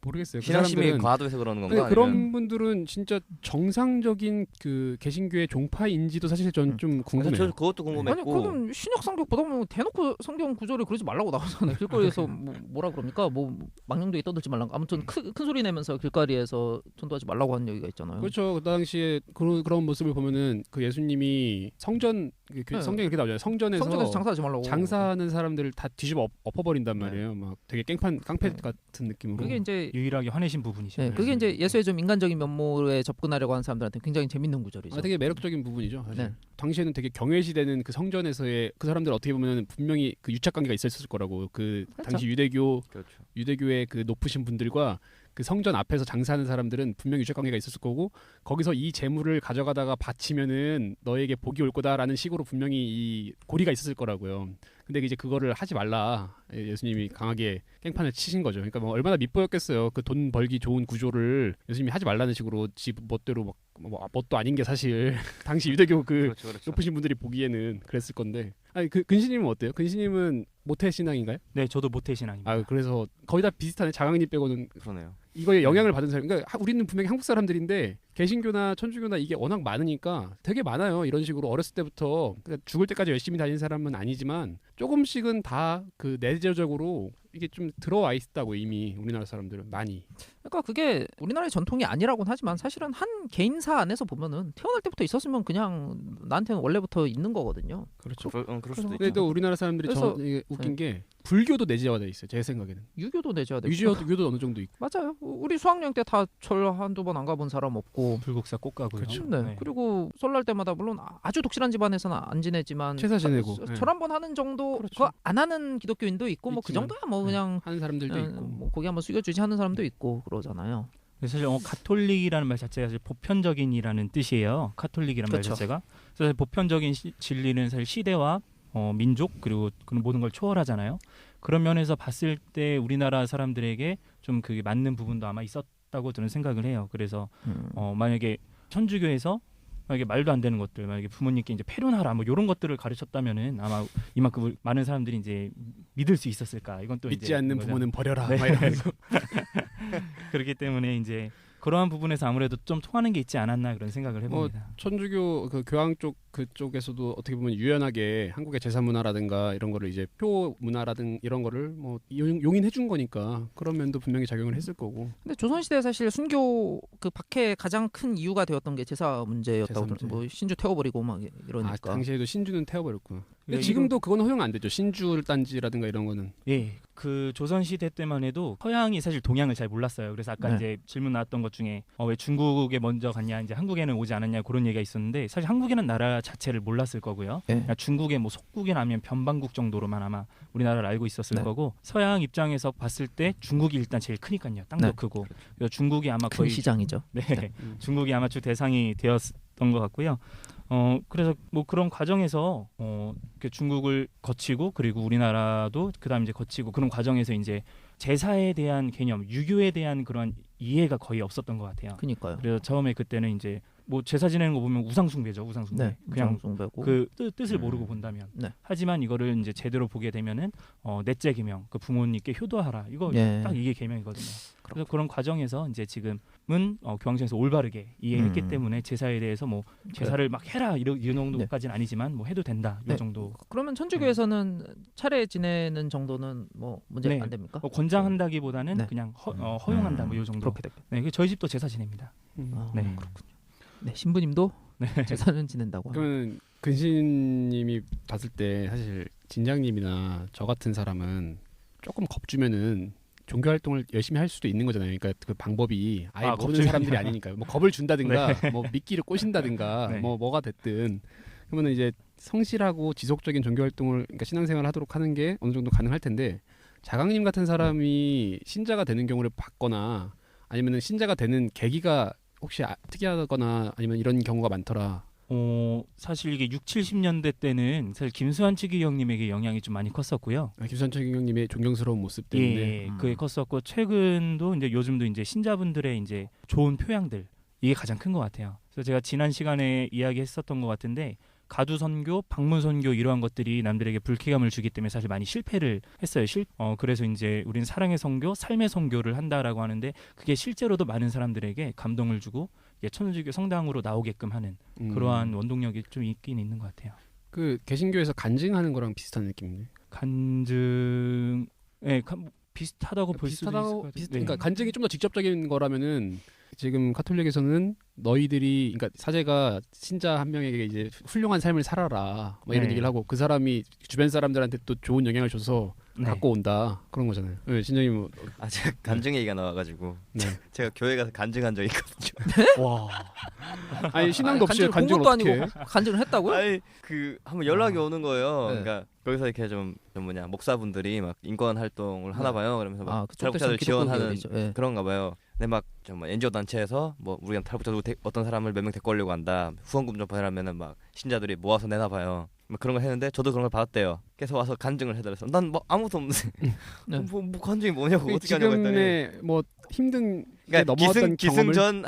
모르겠어요. 그 신앙심이 사람들은 과도해서 그러는 건가? 근데 그런 아니면 분들은 진짜 정상적인 그 개신교의 종파인지도 사실 전 좀 궁금해요. 저 그것도 아니 궁금했고 그건 신약 성경 보다 보면 대놓고 성경 구절에 그러지 말라고 나오잖아요. 길거리에서 뭐라 그럽니까? 뭐 망령되게 떠들지 말라고. 아무튼 큰 소리 내면서 길거리에서 전도하지 말라고 하는 얘기가 있잖아요. 그렇죠. 그 당시에 그런 모습을 보면은 그 예수님이 성전 네. 성경에 이렇게 나오잖아요. 성전에서 장사하지 말라고. 장사하는 사람들을 다 뒤집어 엎어버린단 말이에요. 막 되게 깡패 네. 같은 느낌으로. 그게 이제 유일하게 화내신 부분이죠. 네, 그게 이제 예수의 좀 인간적인 면모에 접근하려고 하는 사람들한테 굉장히 재밌는 구절이죠. 되게 매력적인 부분이죠. 사실. 네. 당시에는 되게 경외시되는 그 성전에서의 그 사람들 어떻게 보면 분명히 그 유착 관계가 있었을 거라고. 그 그렇죠. 당시 그렇죠. 유대교의 그 높으신 분들과 그 성전 앞에서 장사하는 사람들은 분명히 유착 관계가 있었을 거고 거기서 이 재물을 가져가다가 바치면은 너에게 복이 올 거다라는 식으로 분명히 이 고리가 있었을 거라고요. 근데 이제 그거를 하지 말라 예수님이 강하게 깽판을 치신 거죠. 그러니까 뭐 얼마나 밉보였겠어요. 그 돈 벌기 좋은 구조를 예수님이 하지 말라는 식으로 지 멋대로 막 뭐 뭣도 아닌 게 사실 당시 유대교 그 그렇죠. 높으신 분들이 보기에는 그랬을 건데. 아니 그 근신님은 어때요? 근신님은 모태 신앙인가요? 네, 저도 모태신앙입니다. 아 그래서 거의 다 비슷하네. 장학님 빼고는 그러네요. 이거에 영향을 받은 사람. 그러니까 우리는 분명히 한국 사람들인데 개신교나 천주교나 이게 워낙 많으니까 되게 많아요. 이런 식으로 어렸을 때부터 그러니까 죽을 때까지 열심히 다닌 사람은 아니지만 조금씩은 다 그 내재적으로 이게 좀 들어와 있다고 이미 우리나라 사람들은 많이. 그러니까 그게 우리나라의 전통이 아니라고는 하지만 사실은 한 개인사 안에서 보면은 태어날 때부터 있었으면 그냥 나한테는 원래부터 있는 거거든요. 그렇죠. 그럴 수도 있죠. 그래도 우리나라 사람들이 그래서- 이게 웃긴 게 불교도 내재화돼 있어요. 제 생각에는. 유교도 내줘야 되고. 유교도 어느 정도 있고. 맞아요. 우리 수학여행 때 다 절 한두 번 안 가본 사람 없고. 불국사 꼭 가고요. 그렇죠. 네. 그리고 설날 때마다 물론 아주 독실한 집안에서는 안 지내지만 제사 지내고. 네. 절 한 번 하는 정도 그렇죠. 그거 안 하는 기독교인도 있고 뭐 그 있지만. 정도야 뭐 그냥 하는 사람들도 있고. 뭐 고기 한번 숙여주지 하는 사람도 있고 그러잖아요. 사실 가톨릭이라는 말 자체가 사실 보편적인이라는 뜻이에요. 카톨릭이라는 그렇죠. 말 자체가. 그래서 보편적인 진리는 사실 시대와 민족 그리고 그런 모든 걸 초월하잖아요. 그런 면에서 봤을 때 우리나라 사람들에게 좀 그게 맞는 부분도 아마 있었다고 저는 생각을 해요. 그래서 만약에 천주교에서 만약에 말도 안 되는 것들, 만약에 부모님께 이제 폐륜하라 뭐 이런 것들을 가르쳤다면은 아마 이만큼 많은 사람들이 이제 믿을 수 있었을까? 이건 또 믿지 이제 않는 거죠. 부모는 버려라. 네. 막 이러면서. 그렇기 때문에 이제 그러한 부분에서 아무래도 좀 통하는 게 있지 않았나 그런 생각을 해봅니다. 천주교 그 교황 쪽 그쪽에서도 어떻게 보면 유연하게 한국의 제사 문화라든가 이런 거를 이제 표 문화라든 이런 거를 뭐 용인해 준 거니까 그런 면도 분명히 작용을 했을 거고. 근데 조선시대 사실 순교 그 박해의 가장 큰 이유가 되었던 게 제사 문제였다고 제사 문제. 뭐 신주 태워버리고 막 이러니까. 아 당시에도 신주는 태워버렸구나. 근데 네, 지금도 그건 허용 안 되죠. 신주 단지라든가 이런 거는. 예, 그 조선 시대 때만 해도 서양이 사실 동양을 잘 몰랐어요. 그래서 아까 네. 이제 질문 나왔던 것 중에 왜 중국에 먼저 갔냐, 이제 한국에는 오지 않았냐 그런 얘기가 있었는데 사실 한국에는 나라 자체를 몰랐을 거고요. 네. 그러니까 중국의 뭐 속국이나 아니면 변방국 정도로만 아마 우리나라를 알고 있었을 네. 거고 서양 입장에서 봤을 때 중국이 일단 제일 크니까요. 땅도 네. 크고 그래서 중국이 아마 큰 거의 시장이죠. 네, 네. 중국이 아마 주 대상이 있었던 것 같고요. 그래서 뭐 그런 과정에서 이렇게 중국을 거치고 그리고 우리나라도 그다음 이제 거치고 그런 과정에서 이제 제사에 대한 개념, 유교에 대한 그런 이해가 거의 없었던 것 같아요. 그니까요. 그래서 처음에 그때는 이제 뭐 제사 지내는 거 보면 우상숭배죠, 우상숭배. 네, 그냥 우상숭배고. 그 뜻을 모르고 본다면. 네. 하지만 이거를 이제 제대로 보게 되면은 넷째 계명, 그 부모님께 효도하라. 이거 예. 딱 이게 계명이거든요. 그래서 그런 과정에서 이제 지금은 교황청에서 올바르게 이해했기 때문에 제사에 대해서 뭐 제사를 막 해라 이런 정도까지는 아니지만 뭐 해도 된다 이 네. 정도. 그러면 천주교에서는 차례 지내는 정도는 뭐 문제 네. 안 됩니까? 권장한다기보다는 네. 그냥 허용한다 뭐 이 정도. 그렇게 됩니다. 네, 저희 집도 제사 지냅니다. 네. 네, 신부님도 네. 제사는 지낸다고. 그러면 근신님이 봤을 때 사실 진장님이나 저 같은 사람은 조금 겁주면은 종교 활동을 열심히 할 수도 있는 거잖아요. 그러니까 그 방법이 아예 모르는 겁주면. 사람들이 아니니까요. 뭐 겁을 준다든가, 뭐 미끼를 꼬신다든가, 네. 뭐가 됐든 그러면 이제 성실하고 지속적인 종교 활동을, 그러니까 신앙생활을 하도록 하는 게 어느 정도 가능할 텐데 자강님 같은 사람이 신자가 되는 경우를 봤거나 아니면은 신자가 되는 계기가 혹시 특이하거나 아니면 이런 경우가 많더라. 사실 이게 6, 70년대 때는 사실 김수환 측이 형님에게 영향이 좀 많이 컸었고요. 김수환 형님의 존경스러운 모습 때문에. 예, 그게 컸었고 최근도 이제 요즘도 이제 신자분들의 이제 좋은 표양들 이게 가장 큰 것 같아요. 그래서 제가 지난 시간에 이야기했었던 것 같은데 가두 선교, 방문 선교 이러한 것들이 남들에게 불쾌감을 주기 때문에 사실 많이 실패를 했어요. 그래서 이제 우리는 사랑의 선교, 삶의 선교를 한다라고 하는데 그게 실제로도 많은 사람들에게 감동을 주고 천주교 성당으로 나오게끔 하는 그러한 원동력이 좀 있긴 있는 것 같아요. 그 개신교에서 간증하는 거랑 비슷한 느낌이네. 간증, 비슷하다고 볼 수도 있을 것 같아요. 그러니까 간증이 좀 더 직접적인 거라면은 지금 카톨릭에서는 너희들이, 그러니까 사제가 신자 한 명에게 이제 훌륭한 삶을 살아라 뭐 이런 네. 얘기를 하고 그 사람이 주변 사람들한테 또 좋은 영향을 줘서 갖고 온다 그런 거잖아요. 네, 신정님 뭐, 제가 간증 얘기가 나와가지고 네. 제가 교회 가서 간증한 적이 있거든요. 와, 아니 신앙도 없이 간증을 간증을 본 것도 어떻게 해? 아니고 간증을 했다고요? 아니 그 한번 연락이 오는 거예요. 네. 그러니까 거기서 이렇게 좀 목사분들이 막 인권 활동을 하나 봐요. 그러면서 막 그쪽도 탈북자들 좀 지원하는 기독교 교회죠. 예. 그런가 봐요. 근데 막좀 NGO 단체에서 뭐 우리가 탈북자 어떤 사람을 몇 명 데리고 오려고 한다. 후원금 좀 보내라면은 막 신자들이 모아서 내나 봐요. 막 그런 걸 했는데 저도 그런 걸 받았대요. 그래서 와서 간증을 해달래서 난 뭐 아무것도 없는데 네. 뭐 간증이 뭐냐고 어떻게 하냐고 했더니 지금의 뭐 힘든 게 그러니까 넘어왔던 경험을 기승전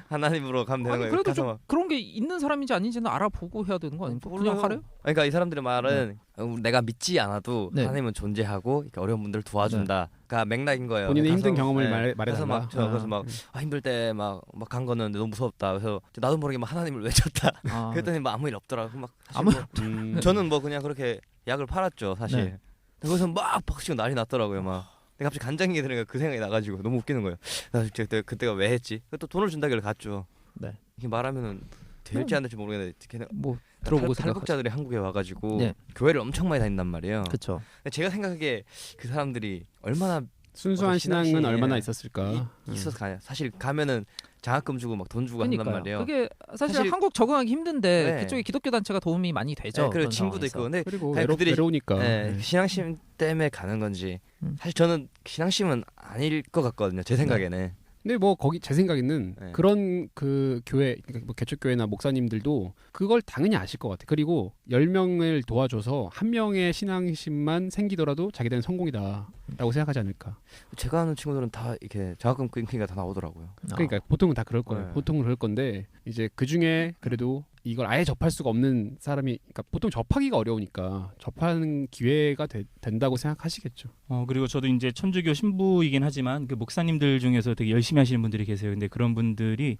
하나님으로 가면 되는 아니 거예요. 그래도 가서 좀 막 그런 게 있는 사람인지 아닌지는 알아보고 해야 되는 거 아닙니까? 그냥 몰라요. 하래요? 그러니까 이 사람들의 말은 내가 믿지 않아도 네. 하나님은 존재하고 이렇게 어려운 분들을 도와준다가 맥락인 거예요. 본인의 가서, 힘든 경험을 네. 말해달라. 그래서 막 그래서 막 힘들 때 막 간 거는 너무 무섭다. 그래서 나도 모르게 막 하나님을 외쳤다. 그랬더니 막 아무 일 없더라고. 막 아무 뭐, 저는 뭐 그냥 그렇게 약을 팔았죠 사실. 네. 거기서 막 박수치고 난리 났더라고요 막. 근데 갑자기 간장 얘기 들으니까 그 생각이 나가지고 너무 웃기는 거예요. 나 그때가 왜 했지? 또 돈을 준다길래 갔죠. 네. 이렇게 말하면은 될지 안 될지 모르겠는데 걔는 뭐 들어보고 탈북자들이 한국에 와가지고 네. 교회를 엄청 많이 다닌단 말이에요. 그렇죠. 제가 생각하기에 그 사람들이 얼마나 순수한 신앙은 신앙심에 얼마나 있었을까? 있어서 가냐. 사실 가면은 장학금 주고 막 돈 주고 한단 말이에요. 그게 사실 사실- 한국 적응하기 힘든데 네. 그쪽에 기독교 단체가 도움이 많이 되죠. 네, 그리고 그런 친구도 상황에서. 있고 근데 그리고 아니, 그들이- 외로우니까. 네, 신앙심 때문에 가는 건지 사실 저는 신앙심은 아닐 것 같거든요. 제 생각에는. 근데 뭐 거기 제 생각에는 네. 그런 그 교회, 그러니까 뭐 개척교회나 목사님들도 그걸 당연히 아실 것 같아. 그리고 10명을 도와줘서 한 명의 신앙심만 생기더라도 자기들은 성공이다라고 생각하지 않을까. 제가 아는 친구들은 다 이렇게 장학금 끊기가 다 나오더라고요. 그러니까 보통은 다 그럴 거예요. 네. 보통은 그럴 건데 이제 그 중에 그래도 이걸 아예 접할 수가 없는 사람이, 그러니까 보통 접하기가 어려우니까 접하는 기회가 된다고 생각하시겠죠. 그리고 저도 이제 천주교 신부이긴 하지만 그 목사님들 중에서 되게 열심히 하시는 분들이 계세요. 근데 그런 분들이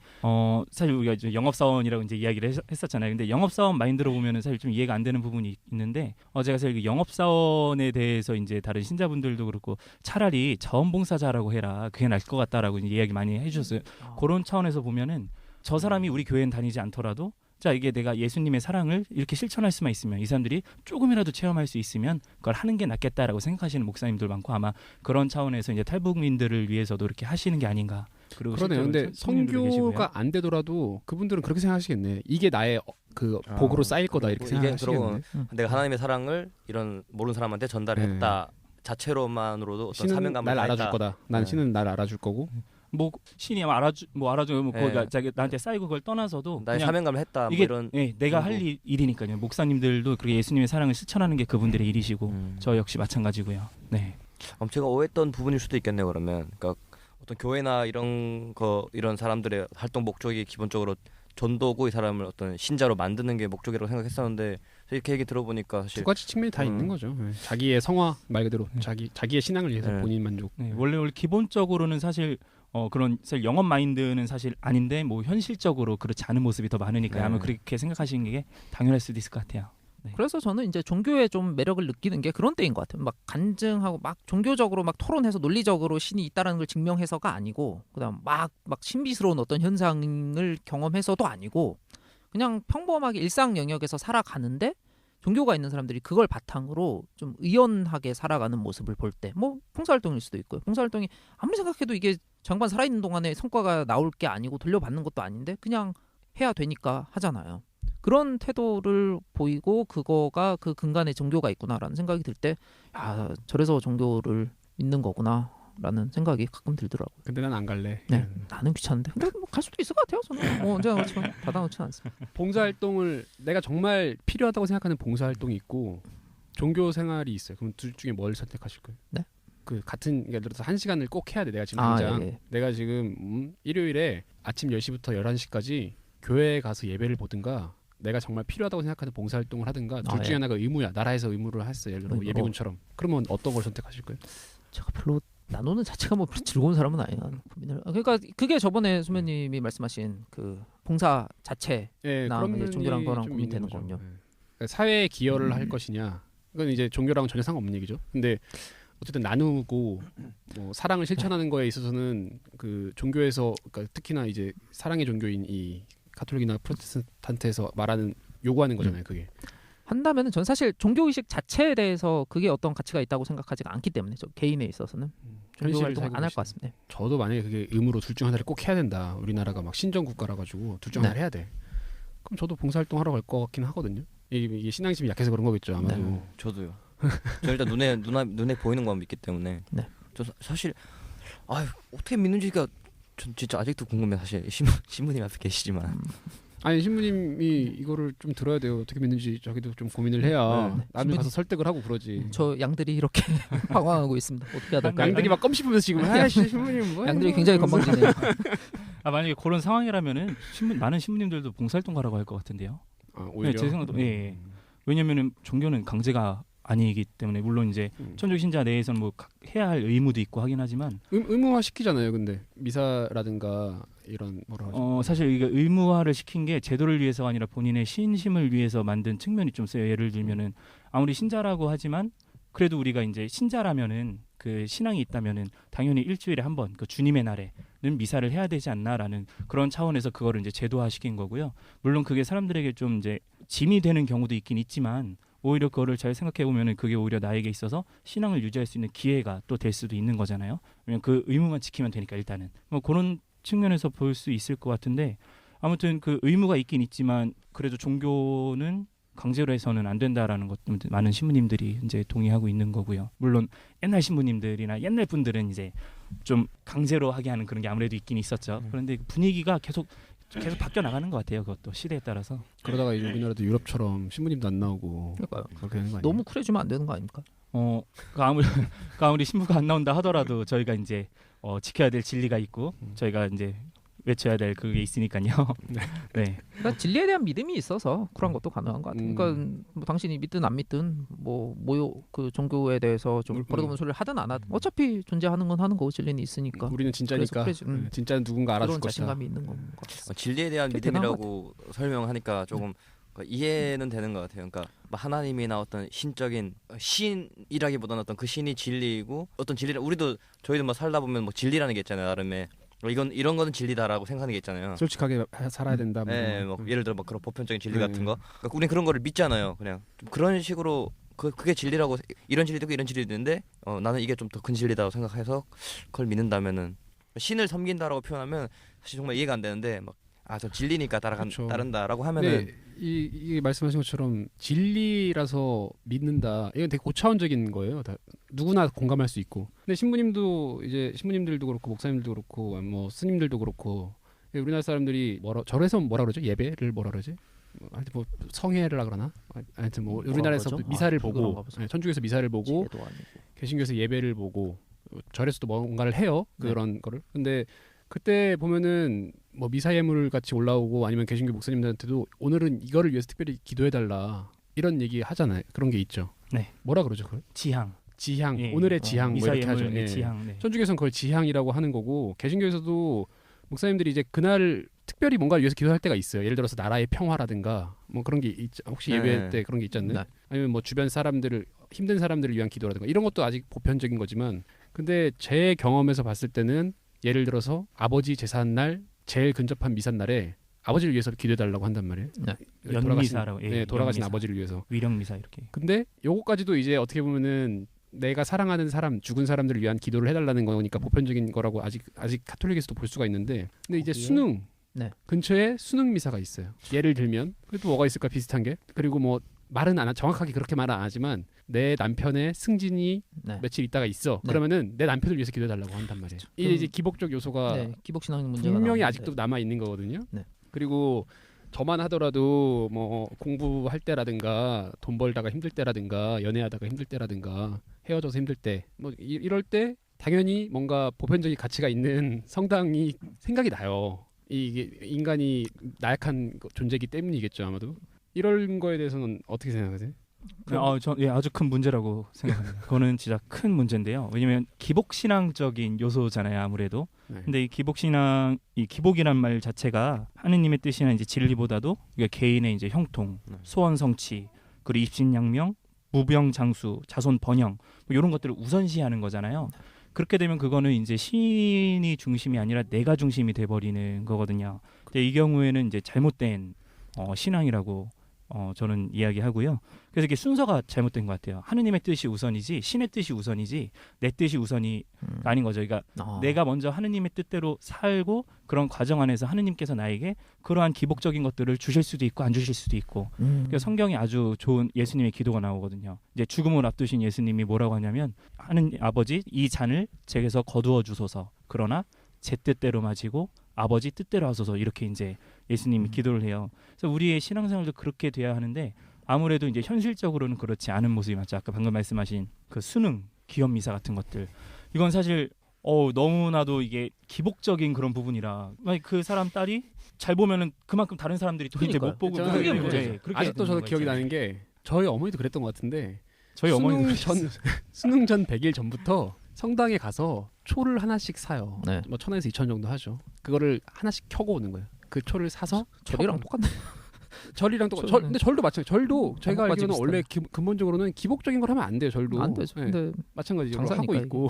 사실 우리가 이제 영업사원이라고 이제 이야기를 했었잖아요. 근데 영업사원 마인드로 보면은 사실 좀 이해가 안 되는 부분이 있는데 제가 사실 영업사원에 대해서 이제 다른 신자분들도 그렇고 차라리 자원봉사자라고 해라. 그게 나을 것 같다라고 이제 이야기 많이 해주셨어요. 그런 차원에서 보면은 저 사람이 우리 교회는 다니지 않더라도 자 이게 내가 예수님의 사랑을 이렇게 실천할 수만 있으면 이 사람들이 조금이라도 체험할 수 있으면 그걸 하는 게 낫겠다라고 생각하시는 목사님들 많고 아마 그런 차원에서 이제 탈북민들을 위해서도 이렇게 하시는 게 아닌가. 그리고 그러네요. 근데 선교가 안 되더라도 그분들은 그렇게 생각하시겠네. 이게 나의 그 복으로 쌓일 거다 이렇게 이게 생각하시겠네. 내가 하나님의 사랑을 이런 모르는 사람한테 전달했다 자체로만으로도 어떤 신은 사명감을 날 알아줄 다했다. 거다. 난 네. 신은 날 알아줄 거고. 뭐 신이 알아주 뭐 네. 거기가 자기 나한테 쌓이고 그걸 떠나서도 나의 그냥 사명감을 했다. 뭐 이게 이런. 내가 정도. 할 일이니까요. 목사님들도 그렇게 예수님의 사랑을 실천하는 게 그분들의 일이시고 저 역시 마찬가지고요. 네. 제가 오해했던 부분일 수도 있겠네요. 그러면 그러니까 어떤 교회나 이런 사람들의 활동 목적이 기본적으로 전도고 이 사람을 어떤 신자로 만드는 게 목적이라고 생각했었는데 이렇게 얘기 들어보니까 사실 두 가지 측면이 다 있는 거죠. 네. 자기의 성화 말 그대로 자기의 신앙을 위해서 네. 본인 만족. 네, 원래 기본적으로는 사실 그런 사실 영업 마인드는 사실 아닌데 뭐 현실적으로 그렇지 않은 모습이 더 많으니까 네. 아마 그렇게 생각하시는 게 당연할 수도 있을 것 같아요. 그래서 저는 이제 종교에 좀 매력을 느끼는 게 그런 때인 것 같아요. 막 간증하고 막 종교적으로 막 토론해서 논리적으로 신이 있다라는 걸 증명해서가 아니고, 그다음 막 신비스러운 어떤 현상을 경험해서도 아니고, 그냥 평범하게 일상 영역에서 살아가는데 종교가 있는 사람들이 그걸 바탕으로 좀 의연하게 살아가는 모습을 볼 때, 뭐 봉사활동일 수도 있고요. 봉사활동이 아무리 생각해도 이게 장관 살아있는 동안에 성과가 나올 게 아니고 돌려받는 것도 아닌데 그냥 해야 되니까 하잖아요. 그런 태도를 보이고 그거가 그 근간에 종교가 있구나라는 생각이 들 때, 야, 저래서 종교를 믿는 거구나라는 생각이 가끔 들더라고요. 근데 난 안 갈래. 네, 나는 귀찮은데. 근데 뭐 갈 수도 있을 것 같아요. 저는 언제나 그렇지만 받아놓지는 않습니다. 봉사활동을 내가 정말 필요하다고 생각하는 봉사활동이 있고 종교 생활이 있어요. 그럼 둘 중에 뭘 선택하실 거예요? 네? 그 같은 예를 들어서 1시간을 꼭 해야 돼. 내가 지금 아, 당장 예. 내가 지금 일요일에 아침 10시부터 11시까지 교회에 가서 예배를 보든가 내가 정말 필요하다고 생각하는 봉사활동을 하든가 둘 중에 예. 하나가 의무야. 나라에서 의무를 했어. 예를 들어 예비군처럼. 그러면 어떤 걸 선택하실 거예요? 제가 별로 나누는 자체가 뭐 별로 즐거운 사람은 아니야. 고민을. 그러니까 그게 저번에 수면님이 말씀하신 그 봉사 자체 예, 나 그런 이제 종교랑 면이 그거랑 좀 고민되는 있는 거죠. 거군요. 예. 그러니까 사회에 기여를 할 것이냐. 그건 이제 종교랑은 전혀 상관없는 얘기죠. 근데 어쨌든 나누고 뭐 사랑을 실천하는 거에 있어서는 그 종교에서 그러니까 특히나 이제 사랑의 종교인 이 가톨릭이나 프로테스탄트에서 말하는 요구하는 거잖아요. 그게. 한다면은 전 사실 종교의식 자체에 대해서 그게 어떤 가치가 있다고 생각하지가 않기 때문에 저 개인에 있어서는 종교 현실을 활동 살고 안 할 계시는. 것 같습니다. 저도 만약에 그게 의무로 둘 중 하나를 꼭 해야 된다. 우리나라가 막 신정 국가라 가지고 둘 중 네. 하나를 해야 돼. 그럼 저도 봉사활동 하러 갈 것 같긴 하거든요. 이게 신앙심이 약해서 그런 거겠죠 아마도. 네. 저도요. 저 일단 눈에 보이는 것만 믿기 때문에. 네. 저 사실 어떻게 믿는지가 전 진짜 아직도 궁금해. 사실 신부님 앞에 계시지만. 아니 신부님이 이거를 좀 들어야 돼요. 어떻게 믿는지 자기도 좀 고민을 해야 네. 남이 신부님- 가서 설득을 하고 그러지. 저 양들이 이렇게 방황하고 있습니다. 어떻게 해야 될까요? 양들이 막 껌 씹으면서 지금 아씨 신부님 뭐 양들이 굉장히 건방지네요. 만약에 그런 상황이라면은 많은 신부님들도 봉사활동 가라고 할 것 같은데요. 오히려 제 생각도 예. 왜냐면은 종교는 강제가 아니기 때문에 물론 이제 천주교 신자 내에서는 뭐 해야 할 의무도 있고 하긴 하지만 의무화 시키잖아요. 근데 미사라든가 이런 뭐라 하죠? 사실 이게 의무화를 시킨 게 제도를 위해서가 아니라 본인의 신심을 위해서 만든 측면이 좀 있어요. 예를 들면은 아무리 신자라고 하지만 그래도 우리가 이제 신자라면은 그 신앙이 있다면은 당연히 일주일에 한 번 그 주님의 날에는 미사를 해야 되지 않나라는 그런 차원에서 그거를 이제 제도화 시킨 거고요. 물론 그게 사람들에게 좀 이제 짐이 되는 경우도 있긴 있지만 오히려 그거를 잘 생각해 보면은 그게 오히려 나에게 있어서 신앙을 유지할 수 있는 기회가 또 될 수도 있는 거잖아요. 왜냐면 그 의무만 지키면 되니까 일단은 뭐 그런 측면에서 볼 수 있을 것 같은데 아무튼 그 의무가 있긴 있지만 그래도 종교는 강제로 해서는 안 된다라는 것도 많은 신부님들이 이제 동의하고 있는 거고요. 물론 옛날 신부님들이나 옛날 분들은 이제 좀 강제로 하게 하는 그런 게 아무래도 있긴 있었죠. 그런데 분위기가 계속 바뀌어 나가는 것 같아요. 그것도 시대에 따라서. 그러다가 이제 우리나라도 유럽처럼 신부님도 안 나오고 그러니까요. 그렇게 되는 거 아니에요? 너무 쿨해지면 안 되는 거 아닙니까? 아무리 신부가 안 나온다 하더라도 저희가 이제 지켜야 될 진리가 있고 저희가 이제 외쳐야 될 그게 있으니까요. 네. 그러니까 진리에 대한 믿음이 있어서 쿨한 것도 가능한 것 같아요. 그러니까 뭐 당신이 믿든 안 믿든 뭐 그 종교에 대해서 좀 버릇없는 소리를 하든 안 하든 어차피 존재하는 건 하는 거고 진리는 있으니까. 우리는 진짜니까. 그래서 그래지, 진짜는 누군가 알아줄 그런 것이다. 자신감이 있는 것 같습니다. 진리에 대한 되게 대단한 믿음이라고 설명하니까 조금 이해는 되는 것 같아요. 그러니까 뭐 하나님이나 어떤 신적인 신이라기보다는 어떤 그 신이 진리이고 어떤 진리를 저희도 뭐 살다 보면 뭐 진리라는 게 있잖아요. 나름의 이런 거는 진리다라고 생각하는 게 있잖아요. 솔직하게 살아야 된다. 네, 뭐 예를 들어 뭐 그런 보편적인 진리 같은 거. 그러니까 우리는 그런 거를 믿잖아요. 그냥 좀 그런 식으로 그게 진리라고 이런 진리도 있고 이런 진리도 있는데 나는 이게 좀 더 큰 진리다고 생각해서 그걸 믿는다면은 신을 섬긴다라고 표현하면 사실 정말 이해가 안 되는데 저 진리니까 그렇죠. 따른다라고 하면은 네, 이게 말씀하신 것처럼 진리라서 믿는다. 이건 되게 고차원적인 거예요. 다 누구나 공감할 수 있고. 근데 신부님도 이제 신부님들도 그렇고 목사님들도 그렇고 뭐 스님들도 그렇고 우리나라 사람들이 절에서 뭐라 그러죠? 예배를 뭐라 그러지? 하여튼 뭐 성회라 그러나? 하여튼 뭐 우리나라에서 그러죠? 미사를 그런가 보고 보죠. 천주교에서 미사를 보고 지혜도 아니고. 개신교에서 예배를 보고 절에서도 뭔가를 해요. 그런 네. 거를. 근데 그때 보면은 뭐 미사 예물 같이 올라오고 아니면 개신교 목사님들한테도 오늘은 이거를 위해서 특별히 기도해 달라 이런 얘기 하잖아요. 그런 게 있죠. 네. 뭐라 그러죠? 그걸? 지향. 지향. 예. 오늘의 지향 뭐 미사 이렇게 하죠. 예물 예. 지향. 네. 천주교에서는 그걸 지향이라고 하는 거고 개신교에서도 목사님들이 이제 그날 특별히 뭔가를 위해서 기도할 때가 있어요. 예를 들어서 나라의 평화라든가 뭐 그런 게 혹시 예배 네. 때 그런 게 있지 않나요? 네. 아니면 뭐 주변 사람들을 힘든 사람들을 위한 기도라든가 이런 것도 아직 보편적인 거지만 근데 제 경험에서 봤을 때는 예를 들어서 아버지 제삿날 제일 근접한 미삿날에 아버지를 위해서 기도해달라고 한단 말이에요. 네. 연미사라고. 예, 네, 돌아가신 연미사. 아버지를 위해서. 위령미사 이렇게. 근데 요거까지도 이제 어떻게 보면은 내가 사랑하는 사람, 죽은 사람들을 위한 기도를 해달라는 거니까 보편적인 거라고 아직 카톨릭에서도 볼 수가 있는데, 근데 이제 거기에? 수능 네. 근처에 수능 미사가 있어요. 예를 들면 그래도 뭐가 있을까 비슷한 게 그리고 뭐 말은 안 정확하게 그렇게 말은 안 하지만 내 남편의 승진이 네. 며칠 있다가 있어. 네. 그러면은 내 남편을 위해서 기도해달라고 한단 말이에요. 이게 이제 기복적 요소가 네. 기복신앙 문제가 분명히 나오는데. 아직도 남아 있는 거거든요. 네. 그리고 저만 하더라도 뭐 공부할 때라든가 돈 벌다가 힘들 때라든가 연애하다가 힘들 때라든가 헤어져서 힘들 때 뭐 이럴 때 당연히 뭔가 보편적인 가치가 있는 성당이 생각이 나요. 이게 인간이 나약한 존재이기 때문이겠죠 아마도. 이런 거에 대해서는 어떻게 생각하세요? 예, 아주 큰 문제라고 생각합니다. 그거는 진짜 큰 문제인데요. 왜냐면 기복신앙적인 요소잖아요, 아무래도. 네. 근데 이 기복신앙, 이 기복이란 말 자체가 하느님의 뜻이나 이제 진리보다도 그러니까 개인의 이제 형통, 소원 성취, 그리고 입신양명, 무병장수, 자손 번영 뭐 이런 것들을 우선시하는 거잖아요. 그렇게 되면 그거는 이제 신이 중심이 아니라 내가 중심이 돼버리는 거거든요. 근데 이 경우에는 이제 잘못된 신앙이라고 저는 이야기하고요. 그래서 이게 순서가 잘못된 것 같아요. 하느님의 뜻이 우선이지 신의 뜻이 우선이지 내 뜻이 우선이 아닌 거죠. 그러니까 내가 먼저 하느님의 뜻대로 살고 그런 과정 안에서 하느님께서 나에게 그러한 기복적인 것들을 주실 수도 있고 안 주실 수도 있고. 그래서 성경에 아주 좋은 예수님의 기도가 나오거든요. 이제 죽음을 앞두신 예수님이 뭐라고 하냐면 하느님 아버지 이 잔을 제게서 거두어 주소서. 그러나 제 뜻대로 마시고 아버지 뜻대로 하소서 이렇게 이제 예수님이 기도를 해요. 그래서 우리의 신앙생활도 그렇게 돼야 하는데 아무래도 이제 현실적으로는 그렇지 않은 모습이 많죠. 아까 방금 말씀하신 그 수능, 기업 미사 같은 것들 이건 사실 너무나도 이게 기복적인 그런 부분이라 그 사람 딸이 잘 보면은 그만큼 다른 사람들이 또 이제 못 보고 그게 그렇게 문제죠. 그렇게 아직도 되는 저도 거가 기억이 있잖아요. 나는 게 저희 어머니도 그랬던 것 같은데 저희 어머니도 수능 전 100일 전부터 성당에 가서 초를 하나씩 사요. 네. 뭐 1,000원에서 2,000원 정도 하죠. 그거를 하나씩 켜고 오는 거예요. 그 초를 사서 저리랑 똑같네. 절이랑 똑같. 근데 절도 마찬가지. 절도 제가 한국까지 알기로는 원래 근본적으로는 기복적인 걸 하면 안 돼요. 절도. 안 되죠. 네. 근데 마찬가지로 하고 장사니까 있고.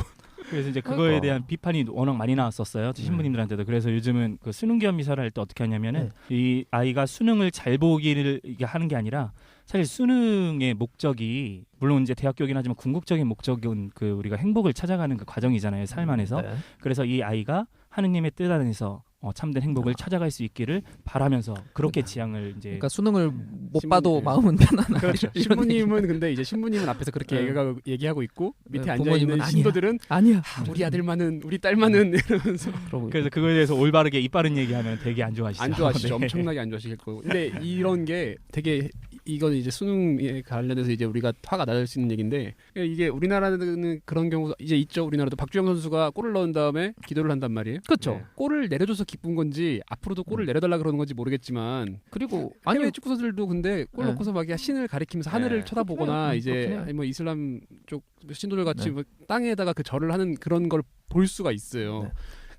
그래서 이제 그거에 대한 비판이 워낙 많이 나왔었어요. 신부님들한테도. 그래서 요즘은 그 수능기업 미사를 할 때 어떻게 하냐면은 이 아이가 수능을 잘 보기를 이게 하는 게 아니라 사실 수능의 목적이 물론 이제 대학교이긴 하지만 궁극적인 목적은 그 우리가 행복을 찾아가는 그 과정이잖아요. 삶 안에서. 네. 그래서 이 아이가 하느님의 뜻 안에서 참된 행복을 찾아갈 수 있기를 바라면서 그렇게 지향을 이제 그러니까 수능을 못 신부- 봐도 네. 마음은 편안한 그렇죠. 이런 신부님은 근데 이제 신부님은 앞에서 그렇게 네. 얘기하고 있고 밑에 네, 앉아 부모님은 있는 아니야. 신도들은 아니야. 우리 아들만은 우리 딸만은 이러면서 그러고 그래서 그거에 대해서 올바르게 이빠른 얘기하면 되게 안 좋아하시죠. 안 좋아하시죠. 네. 엄청나게 안 좋아하실 거고. 근데 이런 게 되게 이건 이제 수능에 관련해서 이제 우리가 화가 날 수 있는 얘기인데 이게 우리나라는 그런 경우 이제 있죠. 우리나라도 박주영 선수가 골을 넣은 다음에 기도를 한단 말이에요. 그렇죠. 네. 골을 내려줘서 기쁜 건지 앞으로도 골을 내려달라 그러는 건지 모르겠지만 그리고 해외 아니 축구 선수들도 근데 골 네. 넣고서 막 신을 가리키면서 하늘을 네. 쳐다보거나 그렇긴 이제 해요. 아니 뭐 이슬람 쪽 신도들 같이 네. 뭐 땅에다가 그 절을 하는 그런 걸 볼 수가 있어요. 네.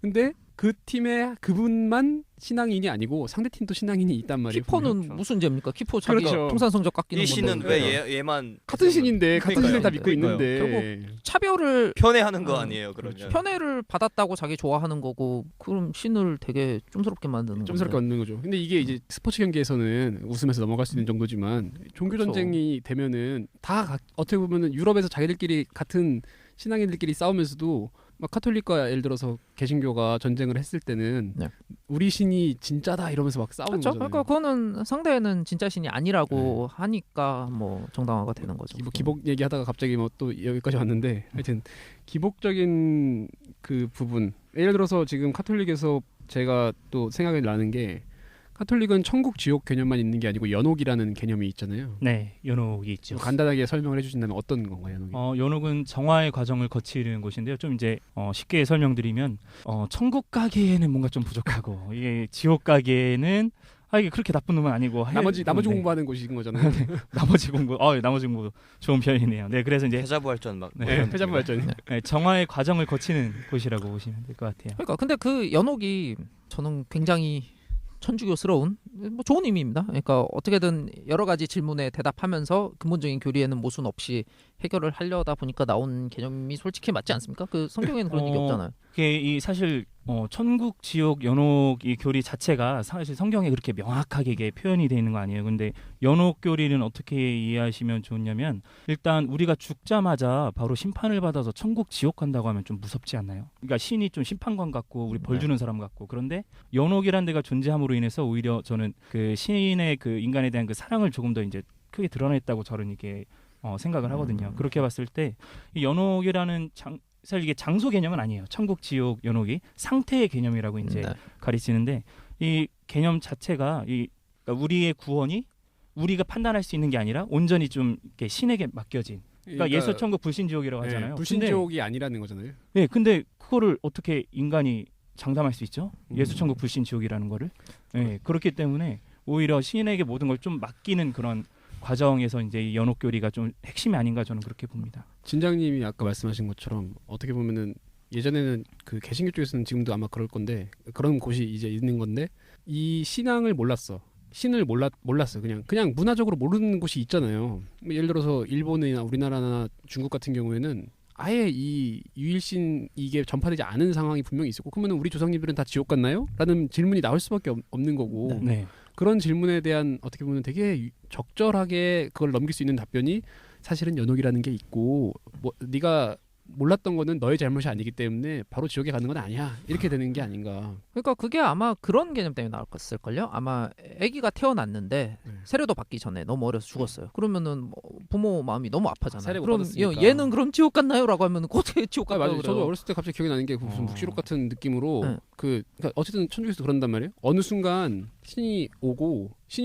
근데 그 팀의 그분만 신앙인이 아니고 상대 팀도 신앙인이 있단 말이에요. 키퍼는 보면. 그렇죠. 무슨 죄입니까? 키퍼 자기 그렇죠. 통산 성적 깎이는 이 건데 씨는 그러니까요. 왜 얘만 같은 신인데 같은 신을 다 믿고 그러니까요. 있는데 차별을 편애하는 거 아니에요, 그러면. 편애를 받았다고 자기 좋아하는 거고 그럼 신을 되게 쫌스럽게 만드는 점스럽게 건데. 얻는 거죠. 근데 이게 이제 스포츠 경기에서는 웃으면서 넘어갈 수 있는 정도지만 종교 그렇죠. 전쟁이 되면은 다 어떻게 보면은 유럽에서 자기들끼리 같은 신앙인들끼리 싸우면서도 막 카톨릭과 예를 들어서 개신교가 전쟁을 했을 때는 네. 우리 신이 진짜다 이러면서 막 싸우는 그렇죠. 거잖아요. 그러니까 그거는 상대는 진짜 신이 아니라고 하니까 뭐 정당화가 되는 거죠. 기복 얘기하다가 갑자기 뭐 또 여기까지 왔는데 하여튼 기복적인 그 부분 예를 들어서 지금 카톨릭에서 제가 또 생각이 나는 게 카톨릭은 천국 지옥 개념만 있는 게 아니고 연옥이라는 개념이 있잖아요. 네, 연옥이 있죠. 간단하게 설명을 해주신다면 어떤 건가요, 연옥이? 연옥은 정화의 과정을 거치는 곳인데요. 좀 이제 쉽게 설명드리면 천국 가기에는 뭔가 좀 부족하고 이게 지옥 가기에는 이게 그렇게 나쁜 놈은 아니고 나머지 네. 공부하는 곳인 거잖아요. 나머지 공부 나머지 공부 좋은 표현이네요. 네, 그래서 이제 패자부활전 막 네, 패자부 발전. 네, 정화의 과정을 거치는 곳이라고 보시면 될 것 같아요. 그러니까 근데 그 연옥이 저는 굉장히 천주교스러운 뭐 좋은 의미입니다. 그러니까 어떻게든 여러 가지 질문에 대답하면서 근본적인 교리에는 모순 없이 해결을 하려다 보니까 나온 개념이 솔직히 맞지 않습니까? 그 성경에는 그런 얘기 없잖아요. 그게 이 사실 천국, 지옥, 연옥 이 교리 자체가 사실 성경에 그렇게 명확하게 이게 표현이 되어 있는 거 아니에요. 근데 연옥 교리는 어떻게 이해하시면 좋냐면 일단 우리가 죽자마자 바로 심판을 받아서 천국, 지옥 간다고 하면 좀 무섭지 않나요? 그러니까 신이 좀 심판관 같고 우리 벌 주는 사람 같고 그런데 연옥이라는 데가 존재함으로 인해서 오히려 저는 그 신의 그 인간에 대한 그 사랑을 조금 더 이제 크게 드러냈다고 저는 이게 생각을 하거든요. 그렇게 봤을 때 이 연옥이라는 사실 이게 장소 개념은 아니에요. 천국, 지옥, 연옥이 상태의 개념이라고 이제 가르치는데 이 개념 자체가 그러니까 우리의 구원이 우리가 판단할 수 있는 게 아니라 온전히 좀 이렇게 신에게 맡겨진. 그러니까 예수, 천국, 불신, 지옥이라고 하잖아요. 불신지옥이 아니라는 거잖아요. 네, 근데 그거를 어떻게 인간이 장담할 수 있죠? 예수, 천국, 불신, 지옥이라는 거를. 네, 그렇기 때문에 오히려 신에게 모든 걸 좀 맡기는 그런 과정에서 이제 이 연옥 교리가 좀 핵심이 아닌가 저는 그렇게 봅니다. 진장님이 아까 말씀하신 것처럼 어떻게 보면은 예전에는 그 개신교 쪽에서는 지금도 아마 그럴 건데 그런 곳이 이제 있는 건데 이 신앙을 몰랐어. 신을 몰랐어. 그냥 문화적으로 모르는 곳이 있잖아요. 예를 들어서 일본이나 우리나라나 중국 같은 경우에는 아예 이 유일신 이게 전파되지 않은 상황이 분명히 있었고 그러면 우리 조상님들은 다 지옥 갔나요? 라는 질문이 나올 수밖에 없는 거고 네. 그런 질문에 대한 어떻게 보면 되게 적절하게 그걸 넘길 수 있는 답변이 사실은 연옥이라는 게 있고 뭐 네가 몰랐던 거는 너의 잘못이 아니기 때문에 바로 지옥에 가는 건 아니야 이렇게 되는 게 아닌가. 그러니까 그게 아마 그런 개념 때문에 나왔을걸요. 아마 아기가 태어났는데 세례도 받기 전에 너무 어려서 죽었어요. 그러면은 뭐 부모 마음이 너무 아파잖아요. 세례 못 그럼 받았으니까. 얘는 그럼 지옥 갔나요?라고 하면 어떻게 지옥 맞아요. 갔다고 저도 그래요? 어렸을 때 갑자기 기억이 나는 게 무슨 묵시록 같은 느낌으로 네. 그러니까 어쨌든 천주교에서 그런단 말이에요. 어느 순간 신이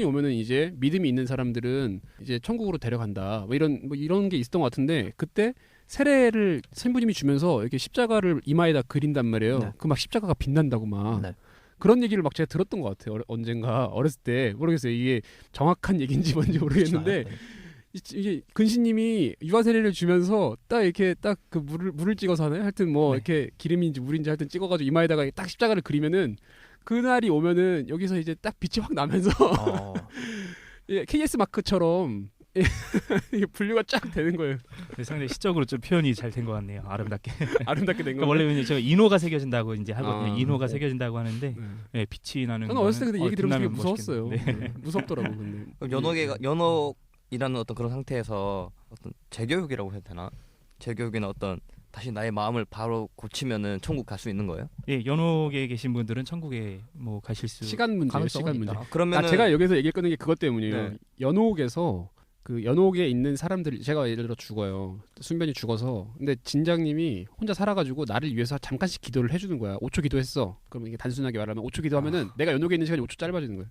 오면은 이제 믿음이 있는 사람들은 이제 천국으로 데려간다. 뭐 이런 게 있었던 것 같은데 그때 세례를 신부님이 주면서 이렇게 십자가를 이마에다 그린단 말이에요. 네. 그 막 십자가가 빛난다고 막 네. 그런 얘기를 막 제가 들었던 것 같아요. 언젠가 어렸을 때 모르겠어요. 이게 정확한 얘기인지 뭔지 모르겠는데 이게 근시님이 유아 세례를 주면서 딱 이렇게 딱 그 물을 찍어서 하나요? 하여튼 뭐 네. 이렇게 기름인지 물인지 하여튼 찍어가지고 이마에다가 딱 십자가를 그리면은 그날이 오면은 여기서 이제 딱 빛이 확 나면서 예, KS 마크처럼 이게 분류가 쫙 되는 거예요. 상당히 시적으로 좀 표현이 잘 된 것 같네요. 아름답게. 아름답게 된 거. 그러니까 원래 제가 인호가 새겨진다고 이제 하거든요. 아, 인호가 네. 새겨진다고 하는데 네, 빛이 나는. 저는 어렸을 때 근데 얘기 들으면서 되게 빛나면 무서웠어요. 멋있겠네. 네. 무섭더라고 근데. 그럼 연옥이라는 어떤 그런 상태에서 어떤 재교육이라고 해야 되나? 재교육이나 어떤 다시 나의 마음을 바로 고치면은 천국 갈 수 있는 거예요? 예, 연옥에 계신 분들은 천국에 뭐 가실 수. 시간 문제예요. 가능성은 시간 문제. 있다. 그러면은 제가 여기서 얘기할 거는 게 그것 때문이에요. 네. 연옥에서 그 연옥에 있는 사람들 제가 예를 들어 죽어요. 순변이 죽어서 근데 진장님이 혼자 살아가지고 나를 위해서 잠깐씩 기도를 해주는 거야. 5초 기도했어. 그럼 이게 단순하게 말하면 5초 기도하면은 내가 연옥에 있는 시간이 5초 짧아지는 거예요.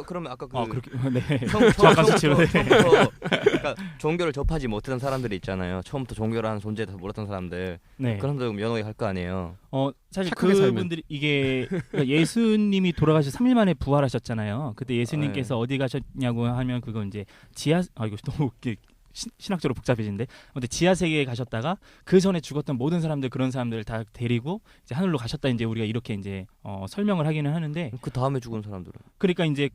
그러면 아까 그 그렇게 네. 처음부터 수치로, 네. 그러니까 종교를 접하지 못했던 사람들이 있잖아요. 처음부터 종교라는 존재에 대해서 몰랐던 사람들. 네. 그런 사람들 연옥에 갈 거 아니에요. 사실 착하게 살면. 그분들이 이게 그러니까 예수님이 돌아가셔 3일 만에 부활하셨잖아요. 그때 예수님께서 어디 가셨냐고 하면 그건 이제 지하 이거 너무 신학적으로 복잡해진데. 근데 지하 세계에 가셨다가 그 전에 죽었던 모든 사람들 그런 사람들을 다 데리고 이제 하늘로 가셨다 이제 우리가 이렇게 이제 설명을 하기는 하는데 그 다음에 죽은 사람들은 그러니까 이제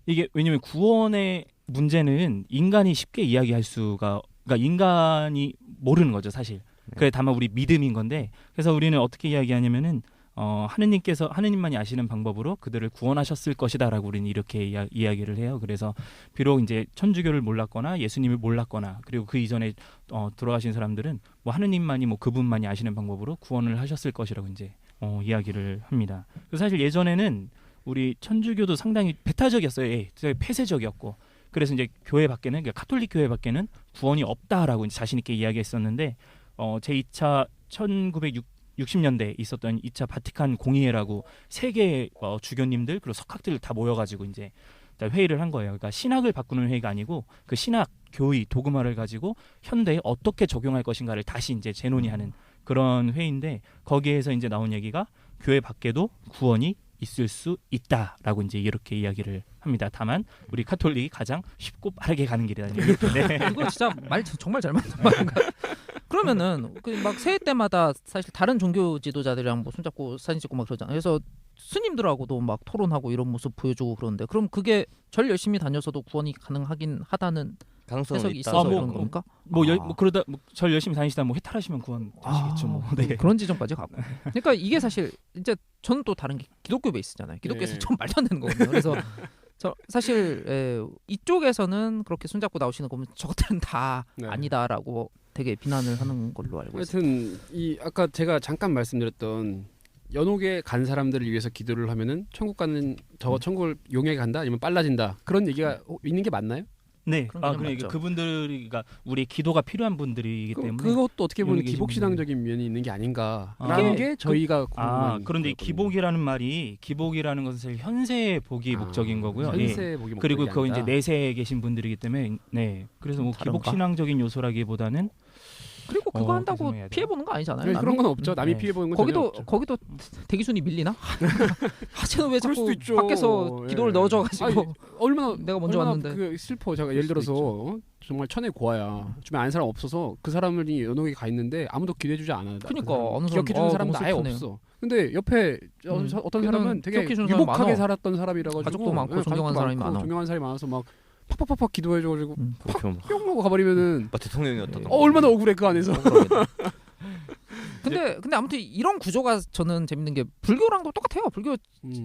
이게 왜냐면 구원의 문제는 인간이 쉽게 이야기할 수가 그러니까 인간이 모르는 거죠, 사실. 그래 다만 우리 믿음인 건데 그래서 우리는 어떻게 이야기하냐면은 하느님만이 아시는 방법으로 그들을 구원하셨을 것이다라고 우리는 이렇게 이야기를 해요. 그래서 비록 이제 천주교를 몰랐거나 예수님을 몰랐거나 그리고 그 이전에 돌아가신 사람들은 뭐 하느님만이 뭐 그분만이 아시는 방법으로 구원을 하셨을 것이라고 이제 이야기를 합니다. 그래서 사실 예전에는 우리 천주교도 상당히 배타적이었어요. 되게 폐쇄적이었고 그래서 이제 교회 밖에는 그러니까 카톨릭 교회 밖에는 구원이 없다라고 이제 자신 있게 이야기했었는데 제2차 1960년대에 있었던 2차 바티칸 공의회라고 세계 주교님들 그리고 석학들 다 모여가지고 이제 회의를 한 거예요. 그러니까 신학을 바꾸는 회의가 아니고 그 신학 교의 도그마를 가지고 현대에 어떻게 적용할 것인가를 다시 이제 재논의하는 그런 회의인데 거기에서 이제 나온 얘기가 교회 밖에도 구원이 있을 수 있다라고 이제 이렇게 이야기를 합니다. 다만 우리 카톨릭이 가장 쉽고 빠르게 가는 길이라는 얘기인데 이거 진짜 말 정말 잘 맞는 말인가? 그러면은 그 막 새해 때마다 사실 다른 종교 지도자들이랑 뭐 손잡고 사진 찍고 막 그러잖아요. 그래서 스님들하고도 막 토론하고 이런 모습 보여주고 그러는데 그럼 그게 절 열심히 다녀서도 구원이 가능하긴 하다는 가능성은 해석이 있다. 있어서 그런 겁니까? 그러다 절 열심히 다니시다 뭐 해탈하시면 구원 되시겠죠. 뭐. 네. 그런 지점까지 가고. 그러니까 이게 사실 이제 저는 또 다른 게 기독교 베이스잖아요. 기독교에서 좀 말도 안 되는 거거든요. 그래서 사실 이쪽에서는 그렇게 손잡고 나오시는 거 보면 저것들은 다 아니다라고 되게 비난을 하는 걸로 알고 있어요. 하여튼 이 아까 제가 잠깐 말씀드렸던 연옥에 간 사람들을 위해서 기도를 하면은 천국 가는 천국을 용해 간다 아니면 빨라진다 그런 얘기가 있는 게 맞나요? 네. 그런 게 그러니까 맞죠. 그분들이 그러니까 우리의 기도가 필요한 분들이기 때문에 그것도 어떻게 보면 연옥에 기복신앙적인 면이 있는 게 아닌가라는 게 저희가 궁금한 그런데 이 거였거든요. 기복이라는 말이 기복이라는 것은 사실 현세의 복이 목적인 거고요. 현세 복이 그리고 목적이 그거 이제 아니다. 내세에 계신 분들이기 때문에 그래서 뭐 다른가? 기복신앙적인 요소라기보다는 그리고 그거 한다고 죄송해야 돼요. 피해 보는 거 아니잖아요. 네, 그런 건 없죠. 남이 네. 피해 보는 건 전혀 없죠. 거기도 대기순이 밀리나? 쟤는 왜 그럴 수도 자꾸 있죠. 밖에서 기도를 예. 넣어줘가지고 얼마나 내가 먼저 얼마나 왔는데. 그 슬퍼. 제가 예를 들어서 정말 천의 고아야. 주변에 아는 사람 없어서 그 사람이 연옥에 가 있는데 아무도 기대해주지 않아. 그러니까 어느 사람, 기억해주는 사람도 너무 아예 슬프네요. 없어. 근데 옆에 어떤 사람은 되게 기억해주는 사람 유복하게 많아. 살았던 사람이라 가지고 가족도 많고 존경하는 사람이 많아. 존경하는 사람이 많아서 막 팍팍팍팍 기도해줘가지고 그렇죠. 뿅 하고 가버리면은 뭐 대통령이었던. 얼마나 억울해 그 안에서. 근데 아무튼 이런 구조가 저는 재밌는 게 불교랑도 똑같아요. 불교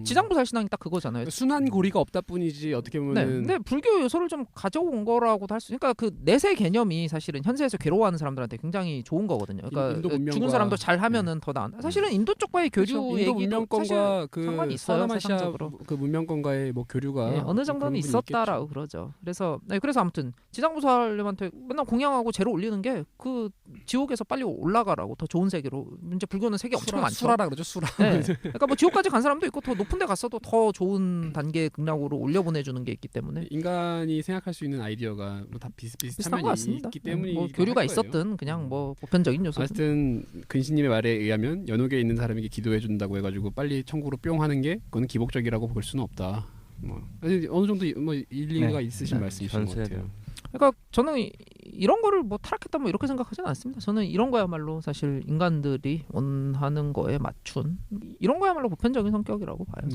지장보살 신앙이 딱 그거잖아요. 순한 고리가 없다 뿐이지 어떻게 네, 보면은. 근데 불교 요소를 좀 가져온 거라고도 할 수. 그러니까 그 내세 개념이 사실은 현세에서 괴로워하는 사람들한테 굉장히 좋은 거거든요. 그러니까 인도 문명과- 죽은 사람도 잘 하면은 더 나은. 사실은 인도 쪽과의 교류 그렇죠. 인도 얘기도 문명권과 사실 그 상관이 있어요, 서남아시아 세상적으로. 그 문명권과의 뭐 교류가 예, 어느 정도는 그런 부분이 있었다라고 그러죠. 그래서 아무튼 지장보살님한테 맨날 공양하고 제로 올리는 게 그 지옥에서 빨리 올라가라고 더 좋은 세계로. 이제 불교는 세계 엄청 많죠. 수라라 그러죠. 수라. 네. 그러니까 뭐 지옥까지 간 사람도 있고 더 높은 데 갔어도 더 좋은 단계 극락으로 올려보내주는 게 있기 때문에 인간이 생각할 수 있는 아이디어가 뭐 다 비슷한 비슷한 것 면이 같습니다. 있기 때문에 뭐 교류가 있었든 그냥 뭐 보편적인 요소. 하여튼 근신님의 말에 의하면 연옥에 있는 사람에게 기도해 준다고 해가지고 빨리 천국으로 뿅 하는 게 그건 기복적이라고 볼 수는 없다. 뭐 아니, 어느 정도 뭐 일리가 있으신 말씀이신 것 같아요. 그러니까 저는 이런 거를 뭐 타락했다 뭐 이렇게 생각하지는 않습니다. 저는 이런 거야말로 사실 인간들이 원하는 거에 맞춘 이런 거야말로 보편적인 성격이라고 봐요.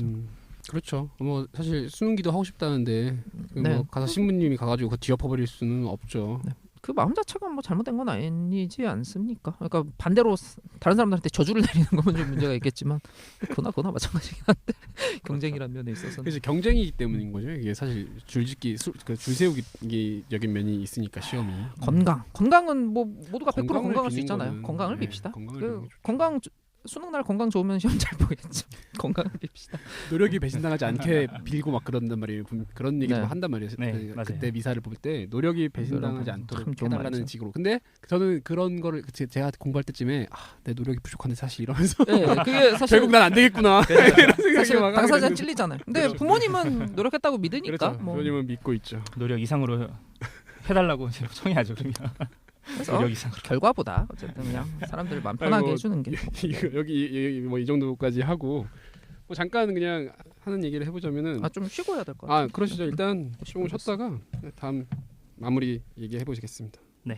그렇죠. 뭐 사실 수능기도 하고 싶다는데 그 네. 뭐 가서 신부님이 가가지고 그 뒤엎어버릴 수는 없죠. 네. 그 마음 자체가 뭐 잘못된 건 아니지 않습니까? 그러니까 반대로 다른 사람들한테 저주를 내리는 거면 좀 문제가 있겠지만 그거나 마찬가지긴 한데 경쟁이라는 면에 있어서는 그래서 경쟁이기 때문인 거죠. 이게 사실 줄짓기, 줄 세우기적인 면이 있으니까 시험이. 건강은 뭐 모두가 100% 건강을 건강할 수 비는 있잖아요. 거는, 건강을 네, 빕시다. 건강을 비는 게 좋죠. 건강 수능 날 건강 좋으면 시험 잘 보겠죠. 건강을 빕시다. 노력이 배신당하지 않게 빌고 막 그런단 말이에요. 그런 얘기 좀 네. 한단 말이에요. 네, 맞아요. 그때 미사를 볼 때 노력이 배신당하지 참 않도록 좋은 해달라는 말이죠. 식으로. 근데 저는 그런 거를 제가 공부할 때쯤에 내 노력이 부족한데 사실 이러면서 네, 그게 사실 결국 난 안 되겠구나 이런 생각이 사실 막 당사자는 하게 되는 찔리잖아요. 근데 그렇죠. 부모님은 노력했다고 믿으니까 그렇죠. 뭐 부모님은 믿고 있죠. 노력 이상으로 해달라고 청해야죠. 그러면 그래서 노력 이상. 결과보다 어쨌든 그냥 사람들 마음 편하게 뭐, 해주는 게 이거 여기 뭐 이 정도까지 하고 뭐 잠깐 그냥 하는 얘기를 해보자면은 좀 쉬고 해야 될 것 같아요. 그러시죠. 일단 조금 쉬었다가 다음 마무리 얘기해 보시겠습니다. 네.